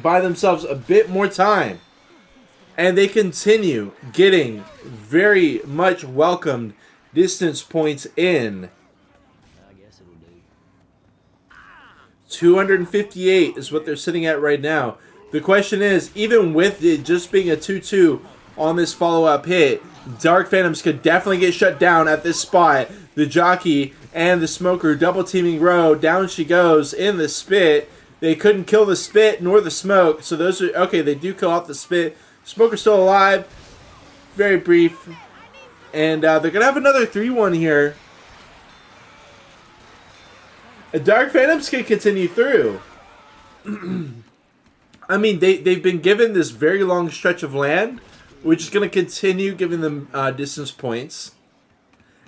Buy themselves a bit more time. And they continue getting very much welcomed distance points in. 258 is what they're sitting at right now. The question is, even with it just being a 2-2 on this follow-up hit, Dark Phantoms could definitely get shut down at this spot. The Jockey and the Smoker double teaming Row. Down she goes in the Spit. They couldn't kill the Spit nor the Smoke. So those are, okay, they do kill off the Spit. Smoker's still alive. Very brief. And they're going to have another 3-1 here. Dark Phantoms can continue through. I mean, they've been given this very long stretch of land, which is going to continue giving them distance points.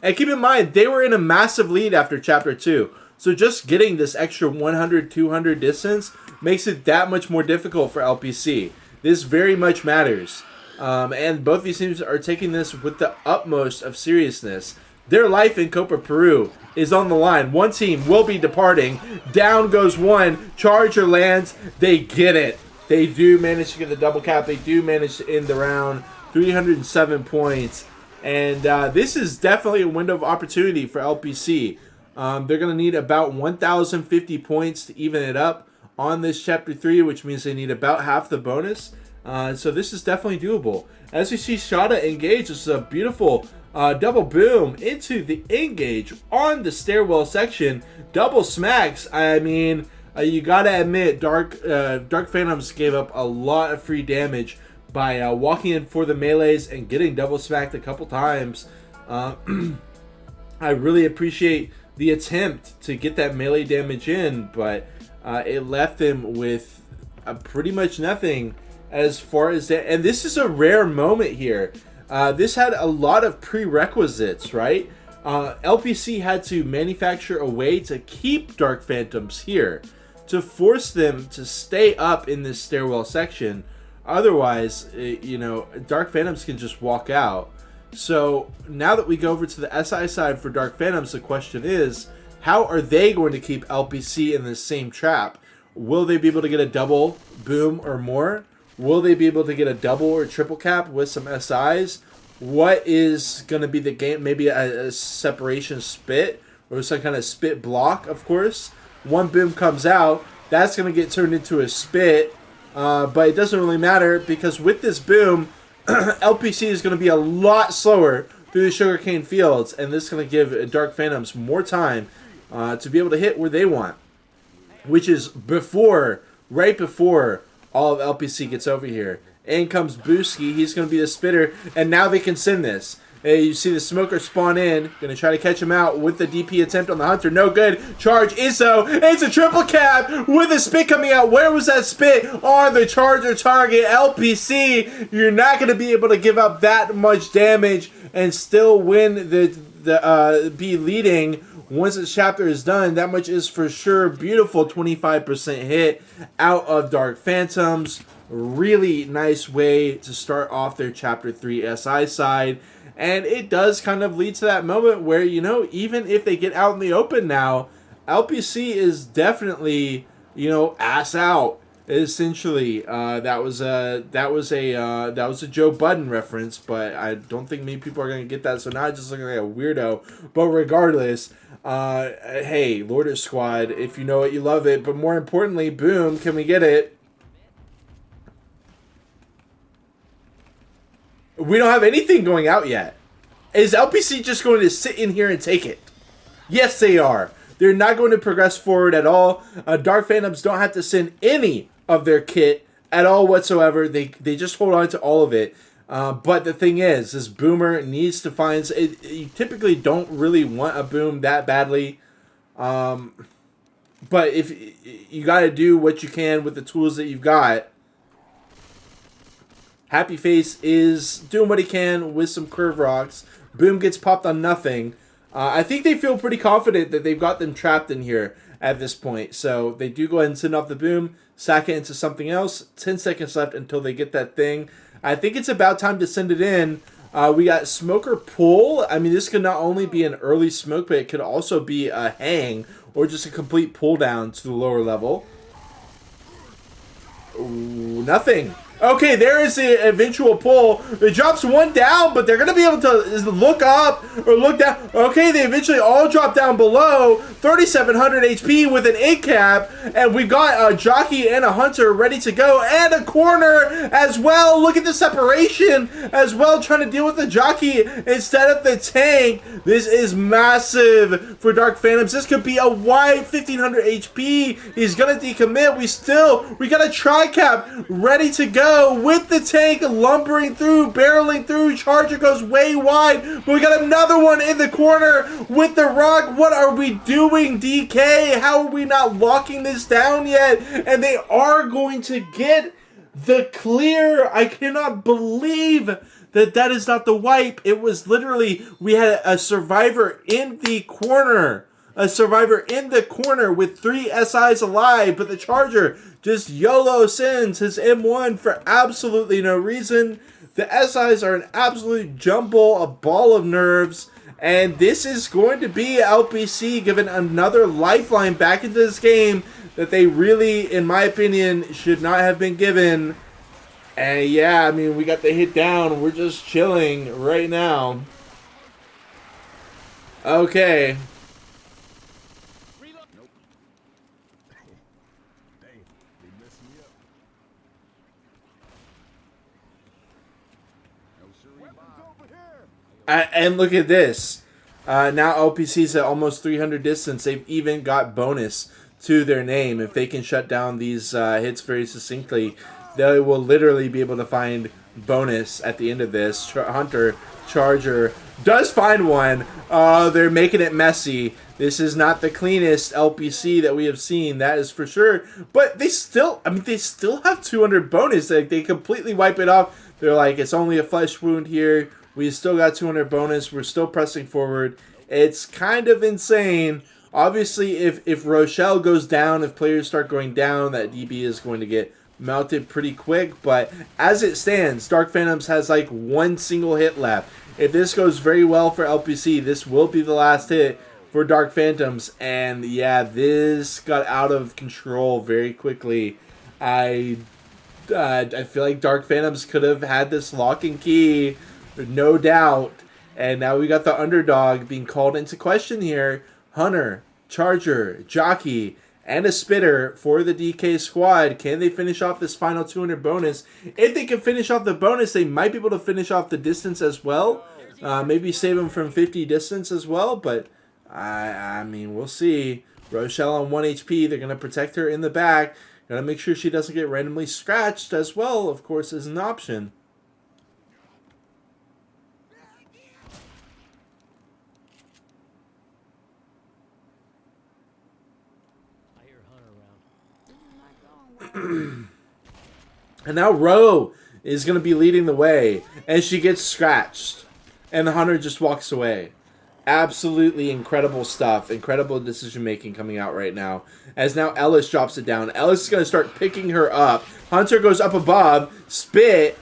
And keep in mind, they were in a massive lead after Chapter 2. So just getting this extra 100, 200 distance makes it that much more difficult for LPC. This very much matters. And both these teams are taking this with the utmost of seriousness. Their life in Copa Peru is on the line. One team will be departing. Down goes one. Charger lands. They get it. They do manage to get the double cap. They do manage to end the round. 307 points. And this is definitely a window of opportunity for LPC. They're going to need about 1,050 points to even it up on this Chapter 3, which means they need about half the bonus. So this is definitely doable. As we see Shada engage, this is a beautiful double boom into the engage on the stairwell section. Double smacks. I mean, you gotta admit, Dark Phantoms gave up a lot of free damage by walking in for the melees and getting double smacked a couple times. I really appreciate the attempt to get that melee damage in, but it left them with pretty much nothing as far as that. And this is a rare moment here. This had a lot of prerequisites, right? LPC had to manufacture a way to keep Dark Phantoms here. to force them to stay up in this stairwell section. Otherwise, you know, Dark Phantoms can just walk out. So now that we go over to the SI side for Dark Phantoms, the question is, how are they going to keep LPC in the same trap? Will they be able to get a double boom or more? Will they be able to get a double or triple cap with some SIs? What is going to be the game? Maybe a separation spit or some kind of spit block, of course. One boom comes out, that's going to get turned into a spit. But it doesn't really matter because with this boom, LPC is going to be a lot slower through the sugarcane fields. And this is going to give Dark Phantoms more time to be able to hit where they want. Which is right before all of LPC gets over here. In comes Booski. He's going to be the spitter. And now they can send this. Hey, you see the smoker spawn in. Going to try to catch him out with the DP attempt on the Hunter. No good. Charge Iso. It's a triple cap with a spit coming out. Where was that spit? On the charger target. LPC. You're not going to be able to give up that much damage and still win be leading. Once this chapter is done, that much is for sure. Beautiful 25% hit out of Dark Phantoms. Really nice way to start off their Chapter 3 SI side. And it does kind of lead to that moment where, you know, even if they get out in the open now, LPC is definitely, you know, ass out. Essentially, that was a Joe Budden reference, but I don't think many people are gonna get that. So now I just look like a weirdo. But regardless, hey, Lorder Squad, if you know it, you love it. But more importantly, boom, can we get it? We don't have anything going out yet. Is LPC just going to sit in here and take it? Yes, they are. They're not going to progress forward at all. Dark Phantoms don't have to send any of their kit at all whatsoever. They just hold on to all of it. But the thing is, this boomer needs to find... You typically don't really want a boom that badly. But if you got to do what you can with the tools that you've got. Happy Face is doing what he can with some curve rocks. Boom gets popped on nothing. I think they feel pretty confident that they've got them trapped in here at this point. So they do go ahead and send off the boom, sack it into something else. 10 seconds left until they get that thing. I think it's about time to send it in. We got Smoker Pull. I mean, this could not only be an early smoke, but it could also be a hang or just a complete pull down to the lower level. Ooh, nothing. Okay, there is the eventual pull. It drops one down, but they're going to be able to look up or look down. Okay, they eventually all drop down below. 3,700 HP with an 8 cap. And we've got a jockey and a hunter ready to go. And a corner as well. Look at the separation as well, trying to deal with the jockey instead of the tank. This is massive for Dark Phantoms. This could be a wide 1,500 HP. He's going to decommit. We got a tri-cap ready to go. With the tank lumbering through, barreling through. Charger goes way wide. But we got another one in the corner with the rock. What are we doing, DK? How are we not locking this down yet? And they are going to get the clear. I cannot believe that is not the wipe. It was literally, we had a survivor in the corner. A survivor in the corner with 3 SIs alive, but the Charger just YOLO sends his M1 for absolutely no reason. The SIs are an absolute jumble, a ball of nerves, and this is going to be LPC given another lifeline back into this game that they really, in my opinion, should not have been given. And yeah, I mean, we got the hit down. We're just chilling right now. Okay. And look at this. Now LPC's at almost 300 distance. They've even got bonus to their name. If they can shut down these hits very succinctly, they will literally be able to find bonus at the end of this. Hunter, Charger does find one. They're making it messy. This is not the cleanest LPC that we have seen, that is for sure. But they still, they still have 200 bonus. Like, they completely wipe it off. They're like, it's only a flesh wound here. We still got 200 bonus. We're still pressing forward. It's kind of insane Obviously, if Rochelle goes down, if players start going down, that DB is going to get melted pretty quick. But as it stands, Dark Phantoms has like one single hit left. If this goes very well for LPC, this will be the last hit for Dark Phantoms. And yeah, this got out of control very quickly. I feel like Dark Phantoms could have had this lock and key, no doubt. And now we got the underdog being called into question here. Hunter, Charger, Jockey, and a Spitter for the DK squad. Can they finish off this final 200 bonus? If they can finish off the bonus, they might be able to finish off the distance as well. Maybe save them from 50 distance as well. But, I mean, we'll see. Rochelle on 1 HP. They're going to protect her in the back. Going to make sure she doesn't get randomly scratched as well, of course, is an option. And now Ro is going to be leading the way, and she gets scratched, and the Hunter just walks away. Absolutely incredible stuff. Incredible decision making coming out right now. As now Ellis drops it down. Ellis is going to start picking her up. Hunter goes up above. Spit.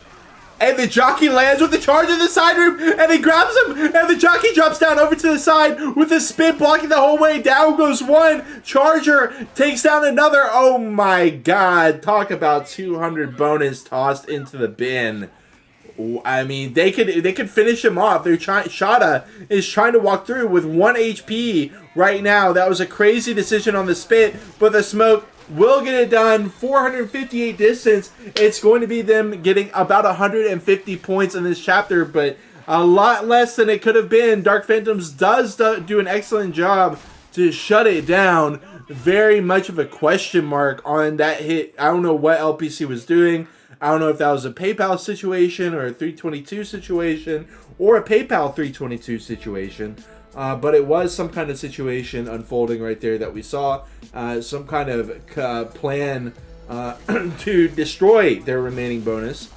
And the Jockey lands with the charge in the side room, and he grabs him, and the Jockey drops down over to the side with the spin blocking the whole way. Down goes one. Charger takes down another. Oh my god. Talk about 200 bonus tossed into the bin. I mean, they could finish him off. Shada is trying to walk through with 1 HP right now. That was a crazy decision on the spit, but the smoke will get it done. 458 distance. It's going to be them getting about 150 points in this chapter, but a lot less than it could have been. Dark Phantoms does do an excellent job to shut it down. Very much of a question mark on that hit. I don't know what LPC was doing. I don't know if that was a PayPal situation or a 322 situation or a PayPal 322 situation. But it was some kind of situation unfolding right there that we saw. Some kind of plan to destroy their remaining bonus.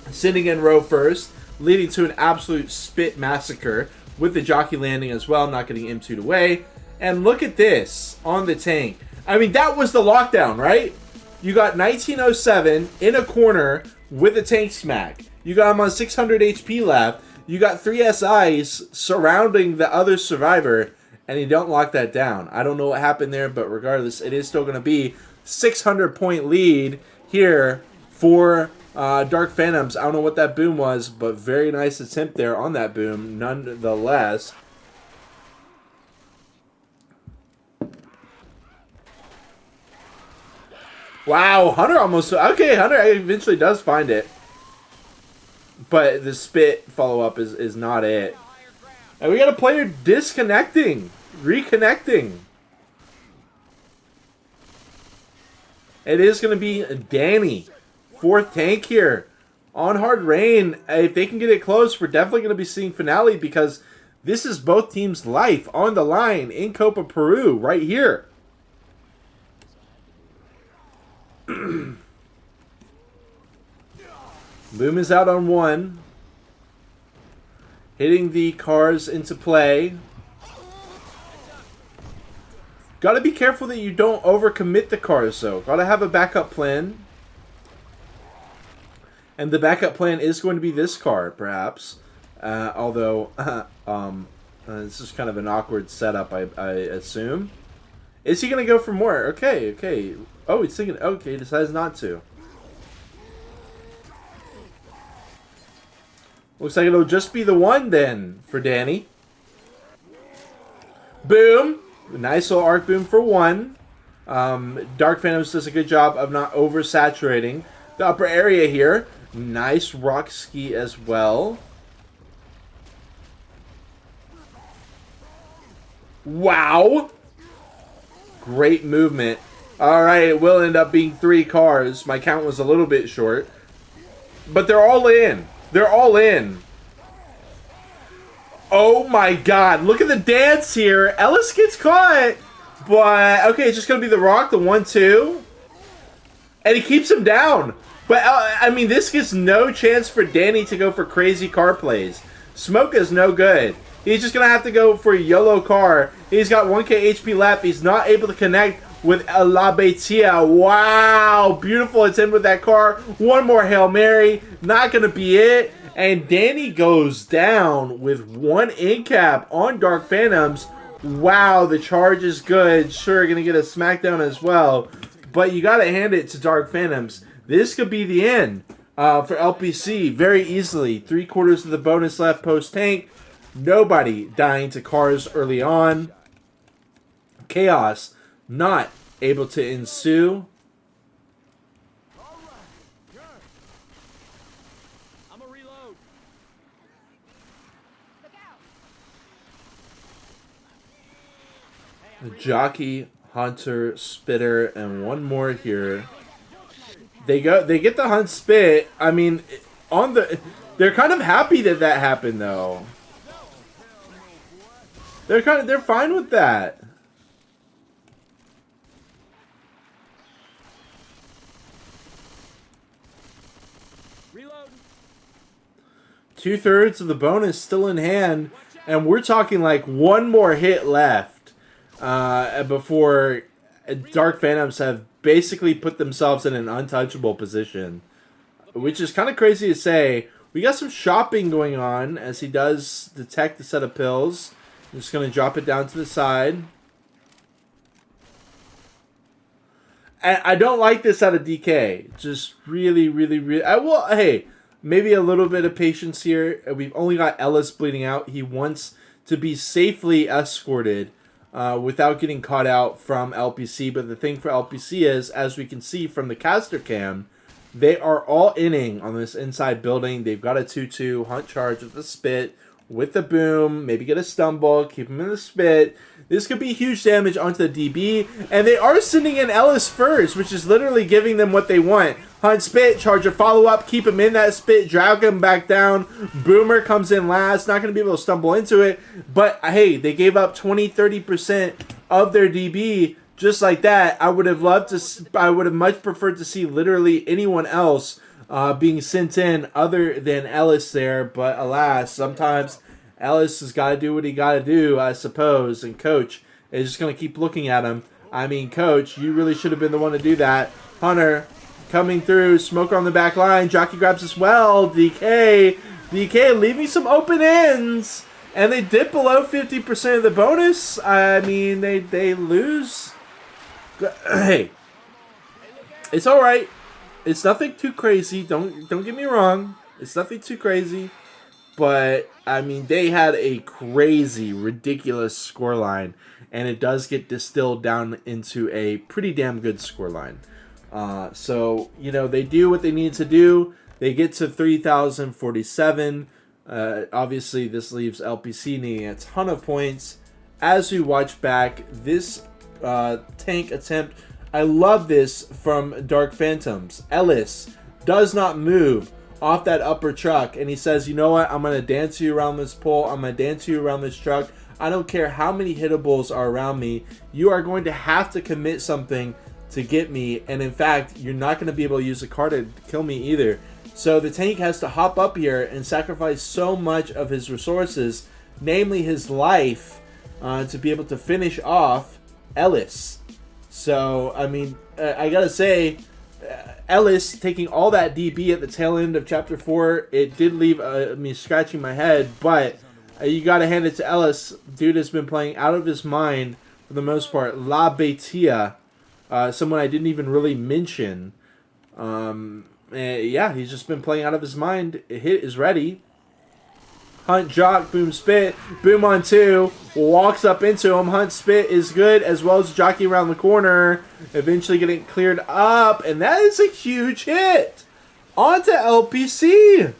Sitting in row first, leading to an absolute spit massacre with the Jockey landing as well, not getting M2'd away. And look at this on the tank. I mean, that was the lockdown, right? You got 1907 in a corner with a tank smack. You got him on 600 HP left. You got 3 SIs surrounding the other survivor, and you don't lock that down. I don't know what happened there, but regardless, it is still going to be 600 point lead here for Dark Phantoms. I don't know what that boom was, but very nice attempt there on that boom nonetheless. Wow, Hunter almost... Okay, Hunter eventually does find it. But the spit follow-up is not it. And we got a player disconnecting. Reconnecting. It is going to be Danny. 4th tank here. On hard rain. If they can get it close, we're definitely going to be seeing finale because this is both teams' life on the line in Copa, Peru. Right here. Boom is out on 1. Hitting the cars into play. Gotta be careful that you don't overcommit the cars though. Gotta have a backup plan. And the backup plan is going to be this car, perhaps. Although, this is kind of an awkward setup, I assume. Is he going to go for more? Okay, okay. Oh, he's thinking, okay, he decides not to. Looks like it'll just be the one then for Danny. Boom. Nice little arc boom for 1. Dark Phantoms does a good job of not oversaturating the upper area here. Nice rock ski as well. Wow. Great movement. Alright, it will end up being 3 cars. My count was a little bit short. But they're all in. They're all in. Oh my god. Look at the dance here. Ellis gets caught. But, okay, it's just going to be the rock, the 1-2. And he keeps him down. But, I mean, this gives no chance for Danny to go for crazy car plays. Smoke is no good. He's just going to have to go for a YOLO car. He's got 1k HP left. He's not able to connect with La Betia. Wow. Beautiful attempt with that car. One more Hail Mary. Not going to be it. And Danny goes down with one in cap on Dark Phantoms. Wow, the charge is good. Sure, going to get a smackdown as well. But you got to hand it to Dark Phantoms. This could be the end for LPC very easily. 3/4 of the bonus left post-tank. Nobody dying to cars early on. Chaos not able to ensue. I'm a reload. The jockey, hunter, spitter, and one more here. They get the hunt spit. I mean, they're kind of happy that that happened though. They're fine with that. Reload. 2/3 of the bonus still in hand, and we're talking like one more hit left before Dark Phantoms have basically put themselves in an untouchable position, which is kind of crazy to say. We got some shopping going on as he does detect the set of pills. I'm just going to drop it down to the side. And I don't like this out of DK. Just really, really, really... hey, maybe a little bit of patience here. We've only got Ellis bleeding out. He wants to be safely escorted without getting caught out from LPC. But the thing for LPC is, as we can see from the caster cam, they are all inning on this inside building. They've got a 2-2 hunt charge with the spit, with the boom, maybe get a stumble, keep him in the spit. This could be huge damage onto the DB, and they are sending in Ellis first, which is literally giving them what they want. Hunt spit, charger follow-up, keep him in that spit, drag him back down. Boomer comes in last, not going to be able to stumble into it, but hey, they gave up 20-30% of their DB just like that. I would have much preferred to see literally anyone else being sent in other than Ellis there, but alas, sometimes Ellis has got to do what he got to do, I suppose, and Coach is just going to keep looking at him. I mean, Coach, you really should have been the one to do that. Hunter coming through, Smoker on the back line, Jockey grabs as well, DK leaving some open ends, and they dip below 50% of the bonus. I mean, they lose. Hey, it's all right. It's nothing too crazy. Don't get me wrong. It's nothing too crazy. But, I mean, they had a crazy, ridiculous scoreline. And it does get distilled down into a pretty damn good scoreline. So, you know, they do what they need to do. They get to 3,047. Obviously, this leaves LPC needing a ton of points. As we watch back, this tank attempt... I love this from Dark Phantoms. Ellis does not move off that upper truck, and he says, you know what, I'm going to dance you around this pole, I'm going to dance you around this truck. I don't care how many hittables are around me, you are going to have to commit something to get me, and in fact, you're not going to be able to use the car to kill me either. So the tank has to hop up here and sacrifice so much of his resources, namely his life, to be able to finish off Ellis. So, I mean, I gotta say, Ellis taking all that DB at the tail end of Chapter 4, it did leave me scratching my head, but you gotta hand it to Ellis. Dude has been playing out of his mind for the most part. La Betia, someone I didn't even really mention. Yeah, he's just been playing out of his mind. A hit is ready. Hunt, jock, boom, spit. Boom on 2. Walks up into him. Hunt, spit is good, as well as jockey around the corner. Eventually getting cleared up. And that is a huge hit. Onto LPC.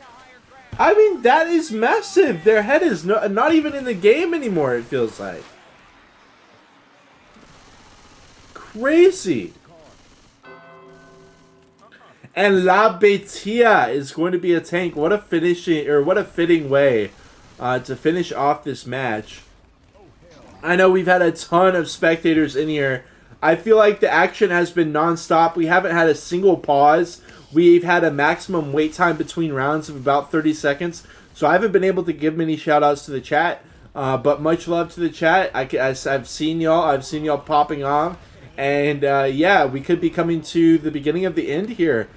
I mean, that is massive. Their head is not even in the game anymore, it feels like. Crazy. And La Betia is going to be a tank. What a finishing, or what a fitting way to finish off this match. I know we've had a ton of spectators in here. I feel like the action has been non-stop. We haven't had a single pause. We've had a maximum wait time between rounds of about 30 seconds. So I haven't been able to give many shout outs to the chat. But much love to the chat. I've seen y'all. I've seen y'all popping off. And yeah, we could be coming to the beginning of the end here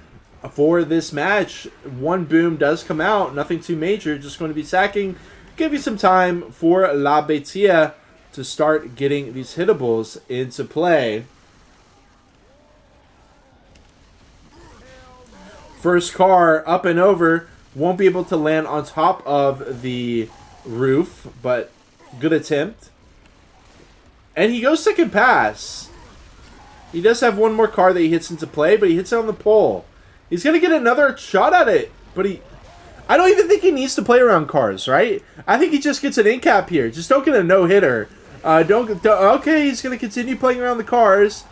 for this match. One boom does come out. Nothing too major. Just going to be sacking. Give you some time for La Betia to start getting these hittables into play. First car up and over. Won't be able to land on top of the roof, but good attempt. And he goes second pass. He does have one more car that he hits into play, but he hits it on the pole. He's going to get another shot at it, but I don't even think he needs to play around cars, right? I think he just gets an in cap here. Just don't get a no-hitter. Okay, he's going to continue playing around the cars.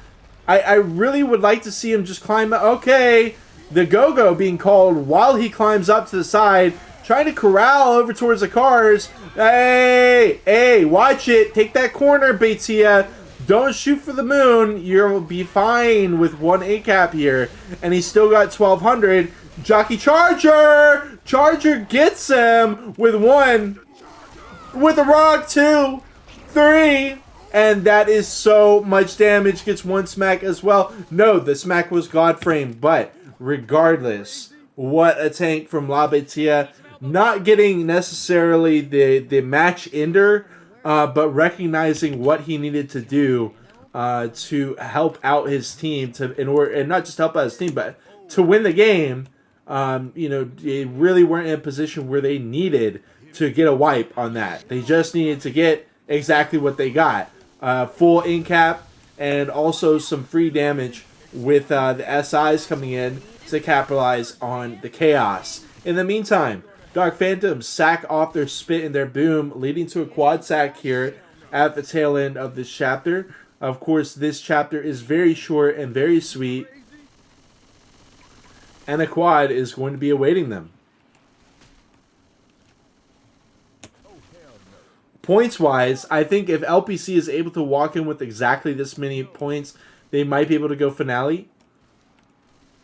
I really would like to see him just climb. Okay, the go-go being called while he climbs up to the side, trying to corral over towards the cars. Hey, watch it. Take that corner, Betia. Don't shoot for the moon. You'll be fine with one A-cap here. And he's still got 1,200. Jockey Charger! Charger gets him with one. With a rock, 2, 3. And that is so much damage. Gets one smack as well. No, the smack was God framed. But regardless, what a tank from La Betia. Not getting necessarily the match ender, but recognizing what he needed to do to help out his team, and not just help out his team, but to win the game. They really weren't in a position where they needed to get a wipe on that. They just needed to get exactly what they got. Full in cap and also some free damage with the SIs coming in to capitalize on the chaos. In the meantime, Dark Phantoms sack off their spit and their boom, leading to a quad sack here at the tail end of this chapter. Of course, this chapter is very short and very sweet, and a quad is going to be awaiting them. Points-wise, I think if LPC is able to walk in with exactly this many points, they might be able to go finale.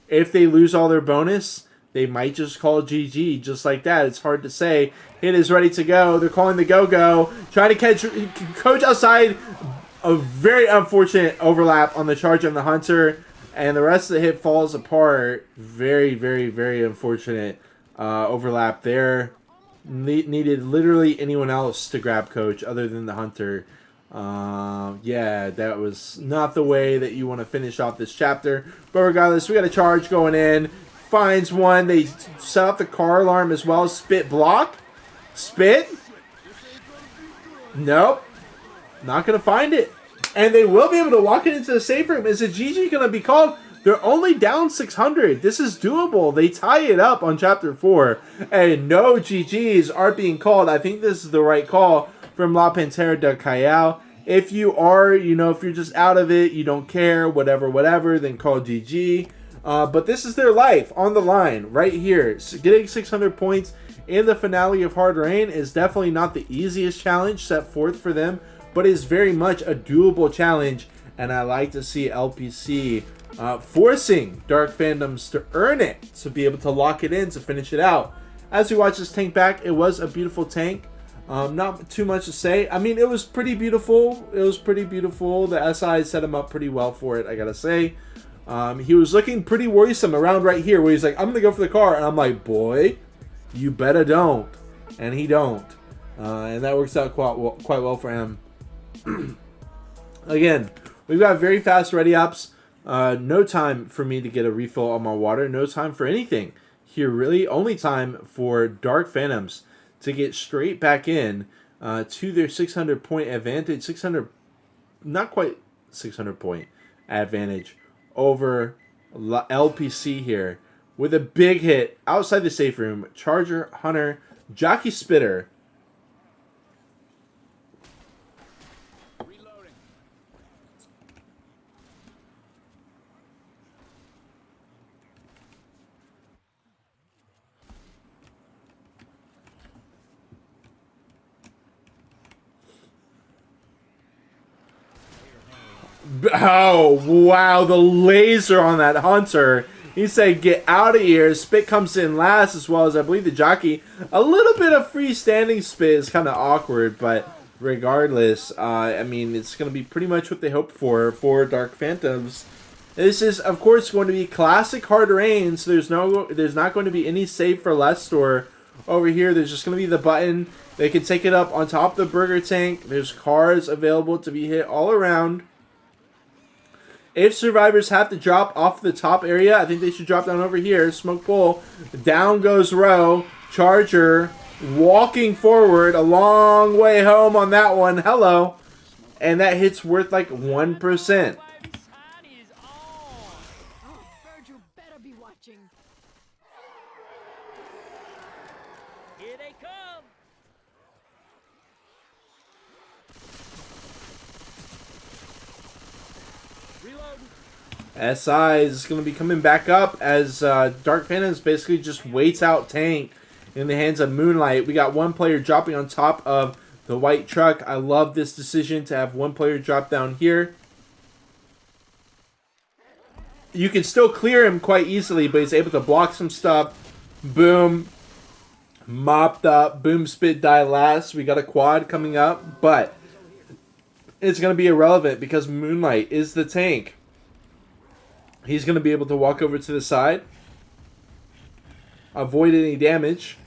If they lose all their bonus, they might just call GG just like that. It's hard to say. Hit is ready to go. They're calling the go-go. Trying to catch Coach outside. A very unfortunate overlap on the charge on the Hunter. And the rest of the hit falls apart. Very, very, very unfortunate overlap there. Needed literally anyone else to grab Coach other than the Hunter. Yeah, that was not the way that you want to finish off this chapter. But regardless, we got a charge going in. Finds one. They set up the car alarm as well. Spit block. Spit. Nope. Not going to find it. And they will be able to walk it into the safe room. Is a GG going to be called? They're only down 600. This is doable. They tie it up on Chapter 4. And no GGs are being called. I think this is the right call from La Pantera de Callao. If you are, if you're just out of it, you don't care, whatever, then call GG. But this is their life on the line right here. So getting 600 points in the finale of Hard Rain is definitely not the easiest challenge set forth for them, but is very much a doable challenge. And I like to see LPC forcing Dark Phantoms to earn it, to be able to lock it in, to finish it out. As we watch this tank back, it was a beautiful tank. Not too much to say. I mean, it was pretty beautiful. The SI set him up pretty well for it, I gotta say. He was looking pretty worrisome around right here, where he's like, I'm gonna go for the car. And I'm like, boy, you better don't. And he don't. And that works out quite well for him. Again, we've got very fast ready-ups. No time for me to get a refill on my water. No time for anything here, really. Only time for Dark Phantoms to get straight back in to their 600 point advantage. 600, not quite 600 point advantage over LPC here with a big hit outside the safe room. Charger, Hunter, Jockey Spitter. Oh, wow, the laser on that Hunter He said, get out of here. Spit comes in last, as well as I believe the jockey. A little bit of freestanding spit is kind of awkward, but regardless, I mean, it's going to be pretty much what they hoped for Dark Phantoms. This is, of course, going to be classic hard rain, so there's not going to be any save for less store over here. There's just going to be the button. They can take it up on top of the burger tank. There's cars available to be hit all around. If survivors have to drop off the top area, I think they should drop down over here. Smoke pull. Down goes Row. Charger walking forward a long way home on that one. Hello. And that hit's worth like 1%. Virgil better be watching. Here they come. SI is going to be coming back up as Dark Phantoms basically just waits out tank in the hands of Moonlight. We got one player dropping on top of the white truck. I love this decision to have one player drop down here. You can still clear him quite easily, but he's able to block some stuff. Boom. Mopped up. Boom, spit, die last. We got a quad coming up, but it's going to be irrelevant because Moonlight is the tank. He's going to be able to walk over to the side. Avoid any damage.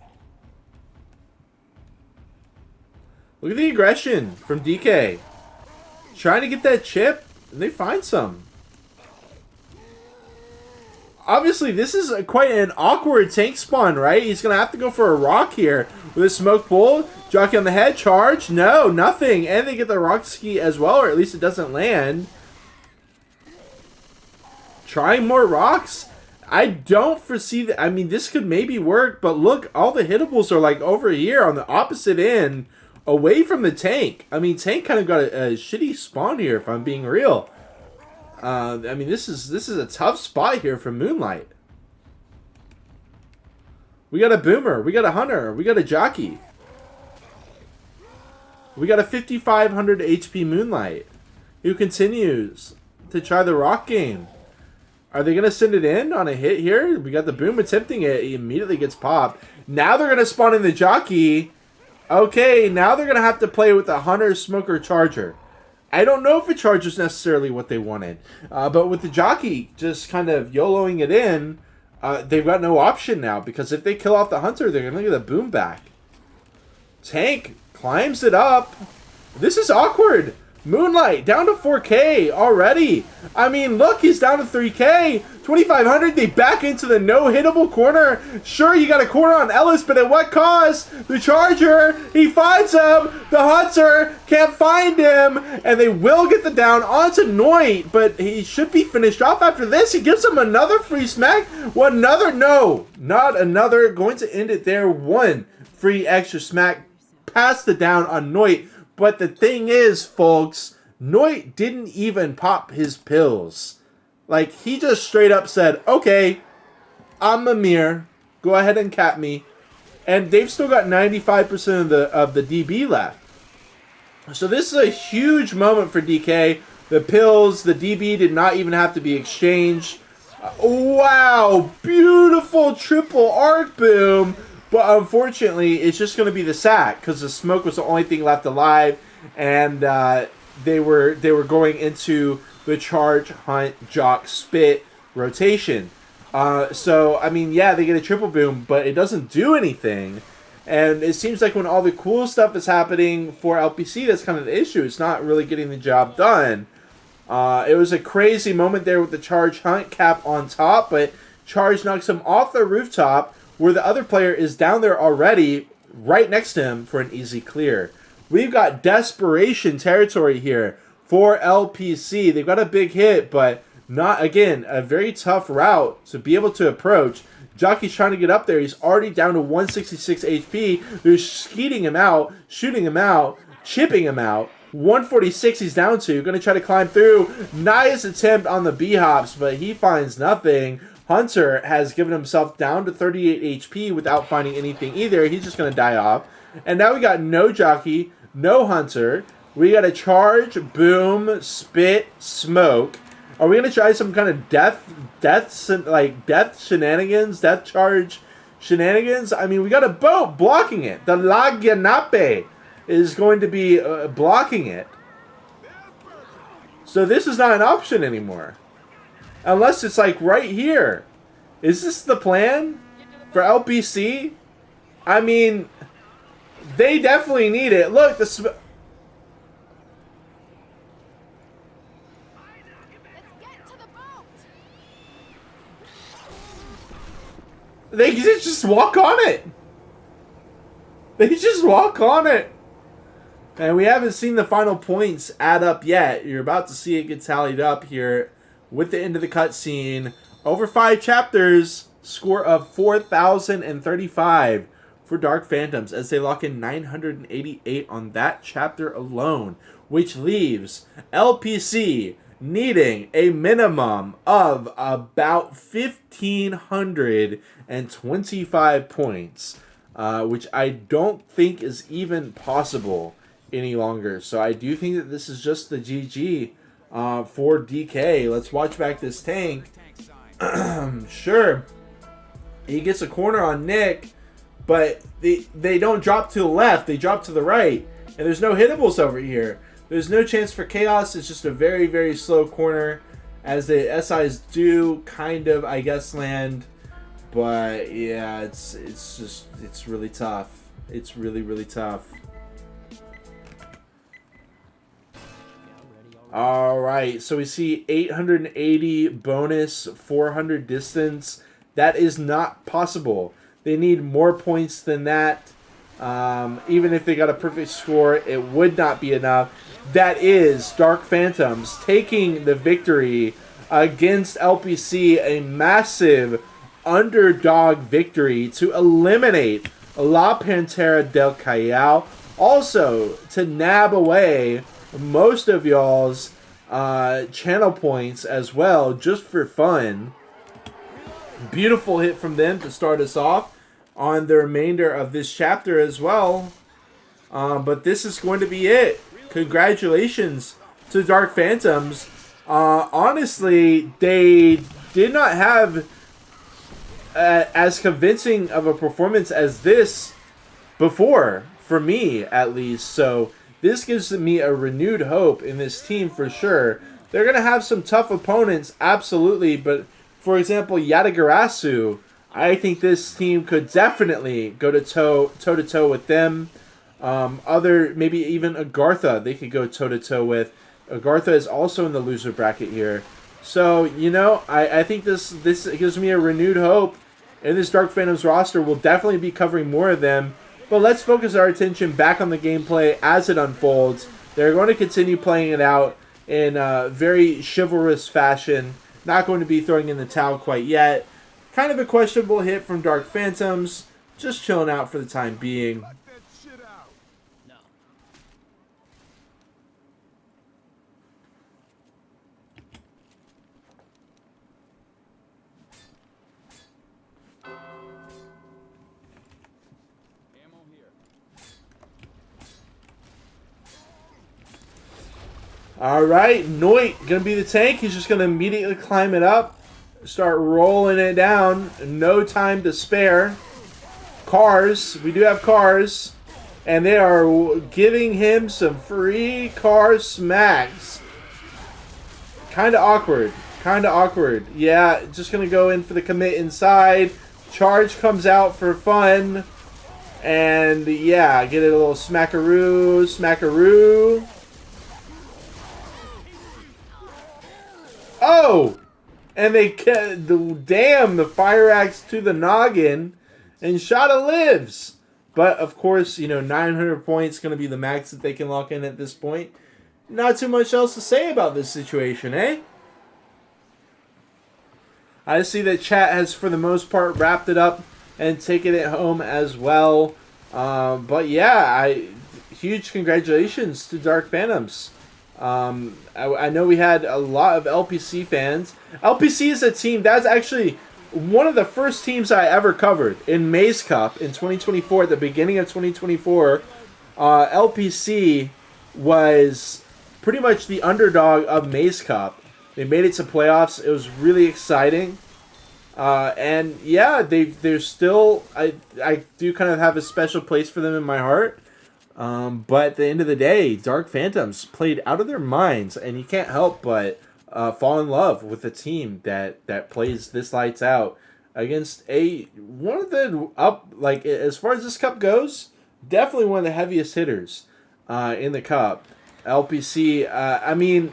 Look at the aggression from DK. Trying to get that chip, and they find some. Obviously, this is quite an awkward tank spawn, right? He's going to have to go for a rock here. With a smoke pull, jockey on the head, charge. No, nothing. And they get the rock ski as well, or at least it doesn't land. Trying more rocks. I don't foresee that. I mean, this could maybe work, but look, all the hittables are like over here on the opposite end, away from the tank. I mean, tank kind of got a shitty spawn here, if I'm being real. I mean, this is a tough spot here for Moonlight. We got a boomer, we got a hunter, we got a jockey. We got a 5,500 HP Moonlight who continues to try the rock game. Are they going to send it in on a hit here? We got the boom attempting it. He immediately gets popped. Now they're going to spawn in the jockey. Okay, now they're going to have to play with the hunter, smoker, charger. I don't know if a charger is necessarily what they wanted. But with the jockey just kind of YOLOing it in, they've got no option now. Because if they kill off the hunter, they're going to get the boom back. Tank climbs it up. This is awkward. Moonlight down to 4K already. I mean, look, he's down to 3K. 2,500. They back into the no-hittable corner. Sure, you got a corner on Ellis, but at what cost? The Charger, he finds him. The Hunter can't find him. And they will get the down onto Noit, but he should be finished off after this. He gives him another free smack. What another? No, not another. Going to end it there. One free extra smack. Pass the down on Noit. But the thing is, folks, Noit didn't even pop his pills. Like, he just straight up said, okay, I'm Amir. Go ahead and cap me. And they've still got 95% of the DB left. So this is a huge moment for DK. The pills, the DB did not even have to be exchanged. Wow, beautiful triple arc boom. But unfortunately, it's just going to be the sack because the smoke was the only thing left alive, and they were going into the charge, hunt, jock, spit rotation. So I mean, yeah, they get a triple boom, but it doesn't do anything. And it seems like when all the cool stuff is happening for LPC, that's kind of the issue. It's not really getting the job done. It was a crazy moment there with the charge hunt cap on top, but charge knocks him off the rooftop, where the other player is down there already, right next to him for an easy clear. We've got desperation territory here for LPC. They've got a big hit, but not, again, a very tough route to be able to approach. Jockey's trying to get up there. He's already down to 166 HP. They're skeeting him out, shooting him out, chipping him out. 146 he's down to. Going to try to climb through. Nice attempt on the B-hops, but he finds nothing. Hunter has given himself down to 38 HP without finding anything either. He's just going to die off. And now we got no jockey, no hunter. We got a charge, boom, spit, smoke. Are we gonna try some kind of death shenanigans, death charge shenanigans? I mean, we got a boat blocking it. The Laguanape is going to be blocking it. So this is not an option anymore. Unless it's like right here. Is this the plan for LPC? I mean, they definitely need it. Look, Let's get to the boat. they just walk on it. They just walk on it. And we haven't seen the final points add up yet. You're about to see it get tallied up here with the end of the cutscene. Over 5 chapters, score of 4,035 for Dark Phantoms as they lock in 988 on that chapter alone, which leaves LPC needing a minimum of about 1,525 points, which I don't think is even possible any longer. So I do think that this is just the GG for DK. Let's watch back this tank. Sure, he gets a corner on Nick, but they don't drop to the left, they drop to the right, and there's no hittables over here. There's no chance for chaos. It's just a very, very slow corner, as the SIs do kind of, I guess, land. But yeah, it's really tough. It's really, really tough. All right, so we see 880 bonus, 400 distance. That is not possible. They need more points than that. Even if they got a perfect score, it would not be enough. That is Dark Phantoms taking the victory against LPC, a massive underdog victory to eliminate La Pantera del Callao. Also, to nab away most of y'all's channel points as well, just for fun. Beautiful hit from them to start us off on the remainder of this chapter as well. But this is going to be it. Congratulations to Dark Phantoms. Honestly, they did not have as convincing of a performance as this before, for me at least. So this gives me a renewed hope in this team for sure. They're going to have some tough opponents, absolutely. But, for example, Yatagarasu, I think this team could definitely go to toe-to-toe with them. Maybe even Agartha, they could go toe-to-toe with. Agartha is also in the loser bracket here. So, you know, I think this gives me a renewed hope. And this Dark Phantoms roster will definitely be covering more of them. But let's focus our attention back on the gameplay as it unfolds. They're going to continue playing it out in a very chivalrous fashion. Not going to be throwing in the towel quite yet. Kind of a questionable hit from Dark Phantoms. Just chilling out for the time being. Alright, Noit going to be the tank. He's just going to immediately climb it up. Start rolling it down. No time to spare. Cars. We do have cars. And they are giving him some free car smacks. Kind of awkward. Kind of awkward. Yeah, just going to go in for the commit inside. Charge comes out for fun. And yeah, get it a little smackaroo. Smackaroo. Oh! And they the fire axe to the noggin, and Shada lives. But of course, you know, 900 points going to be the max that they can lock in at this point. Not too much else to say about this situation, eh? I see that chat has, for the most part, wrapped it up and taken it home as well. But yeah, huge congratulations to Dark Phantoms. I know we had a lot of LPC fans. LPC is a team that's actually one of the first teams I ever covered in Maze Cup in 2024. At the beginning of 2024, LPC was pretty much the underdog of Maze Cup They made it to playoffs. It was really exciting. And yeah, they're still. I do kind of have a special place for them in my heart. But at the end of the day, Dark Phantoms played out of their minds, and you can't help but fall in love with a team that plays this lights out against one of the as far as this cup goes, definitely one of the heaviest hitters in the cup. LPC. I mean,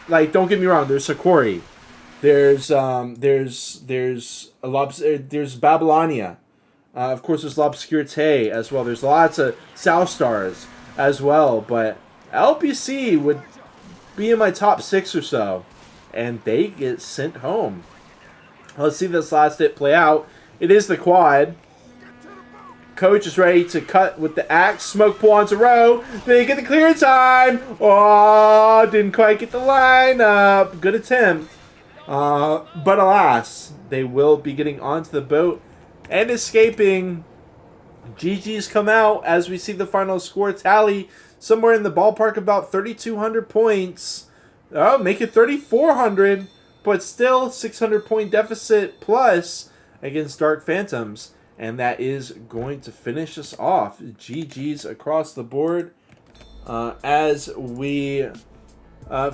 like, don't get me wrong. There's Sakori. There's Babylonia. Of course, there's L'Obscurité as well. There's lots of South Stars as well. But LPC would be in my top 6 or so. And they get sent home. Let's see this last hit play out. It is the quad. Coach is ready to cut with the axe. Smoke pull onto row. They get the clear time. Oh, didn't quite get the line up. Good attempt. But alas, they will be getting onto the boat and escaping. GG's come out as we see the final score tally somewhere in the ballpark about 3,200 points. Oh, make it 3,400, but still 600 point deficit plus against Dark Phantoms. And that is going to finish us off. GG's across the board as we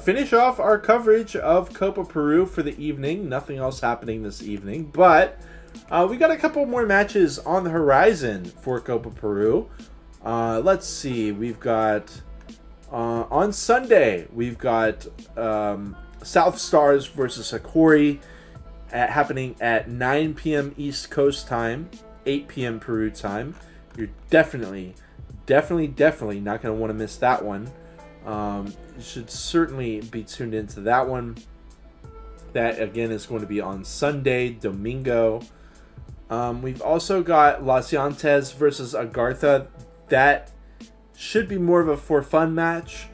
finish off our coverage of Copa Peru for the evening. Nothing else happening this evening, but we got a couple more matches on the horizon for Copa Peru. Let's see. We've got on Sunday, we've got South Stars versus Sakori happening at 9 p.m. East Coast time, 8 p.m. Peru time. You're definitely not going to want to miss that one. You should certainly be tuned into that one. That, again, is going to be on Sunday, Domingo. We've also got Las Yantes versus Agartha. That should be more of a for fun match,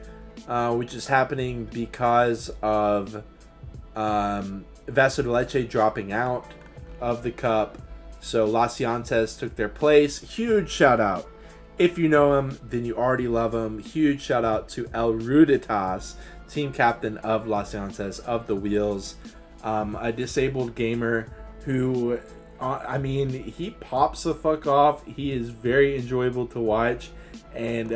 which is happening because of Vaso de Leche dropping out of the cup. So Las Yantes took their place. Huge shout out. If you know him, then you already love him. Huge shout out to El Ruditas, team captain of Las Yantes of the Wheels. A disabled gamer who, he pops the fuck off. He is very enjoyable to watch. And,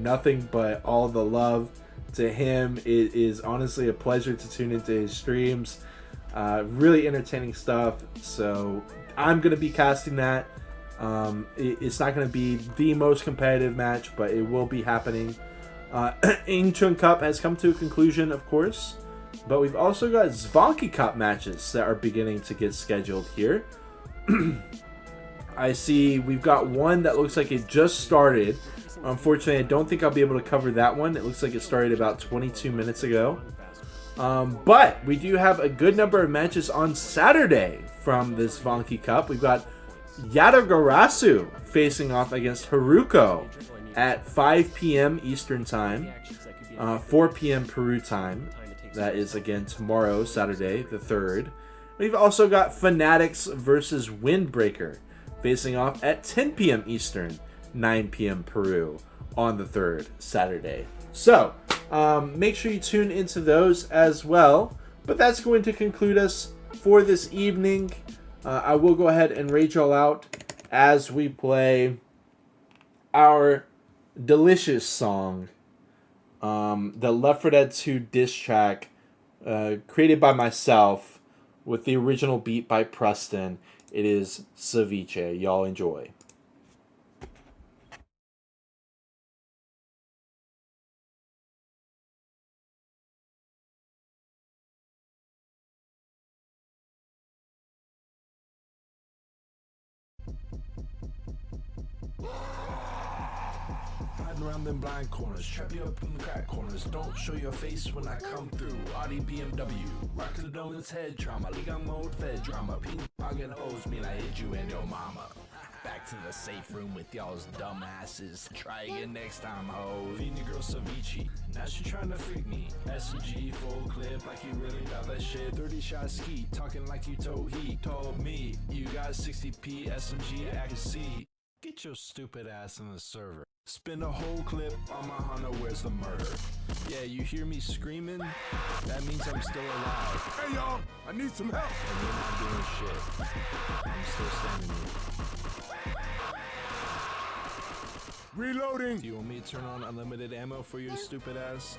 nothing but all the love to him. It is honestly a pleasure to tune into his streams. Really entertaining stuff. So I'm going to be casting that. It's not going to be the most competitive match, but it will be happening. Incheon Cup has come to a conclusion, of course. But we've also got Zvanki Cup matches that are beginning to get scheduled here. I see we've got one that looks like it just started. Unfortunately, I don't think I'll be able to cover that one. It looks like it started about 22 minutes ago. But we do have a good number of matches on Saturday from this Zvanki Cup. We've got Yadogarasu facing off against Haruko at 5 p.m. Eastern Time, 4 p.m. Peru time. That is, again, tomorrow, Saturday, the 3rd. We've also got Fanatics versus Windbreaker facing off at 10 p.m. Eastern, 9 p.m. Peru on the 3rd, Saturday. So, make sure you tune into those as well. But that's going to conclude us for this evening. I will go ahead and rage all out as we play our delicious song, the Left 4 Dead 2 diss track, created by myself with the original beat by Preston. It is Ceviche. Y'all enjoy. Hiding around them blind corners, trap you up in the crack corners. Don't show your face when I come through. Audi BMW, rockin' the donuts head trauma. Ligang mode fed drama. Ping pocket hoes mean I hit you and your mama. Back to the safe room with y'all's dumb asses. Try again next time, ho. Feed your girl ceviche. Now she trying to freak me. SMG full clip like you really got that shit. 30 shot ski, talking like you told he told me. You got 60p SMG accuracy. Get your stupid ass in the server. Spin a whole clip on my Hunter, where's the murder? Yeah, you hear me screaming? That means I'm still alive. Hey y'all, I need some help. And you're not doing shit. I'm still standing here. Reloading. Do you want me to turn on unlimited ammo for your stupid ass?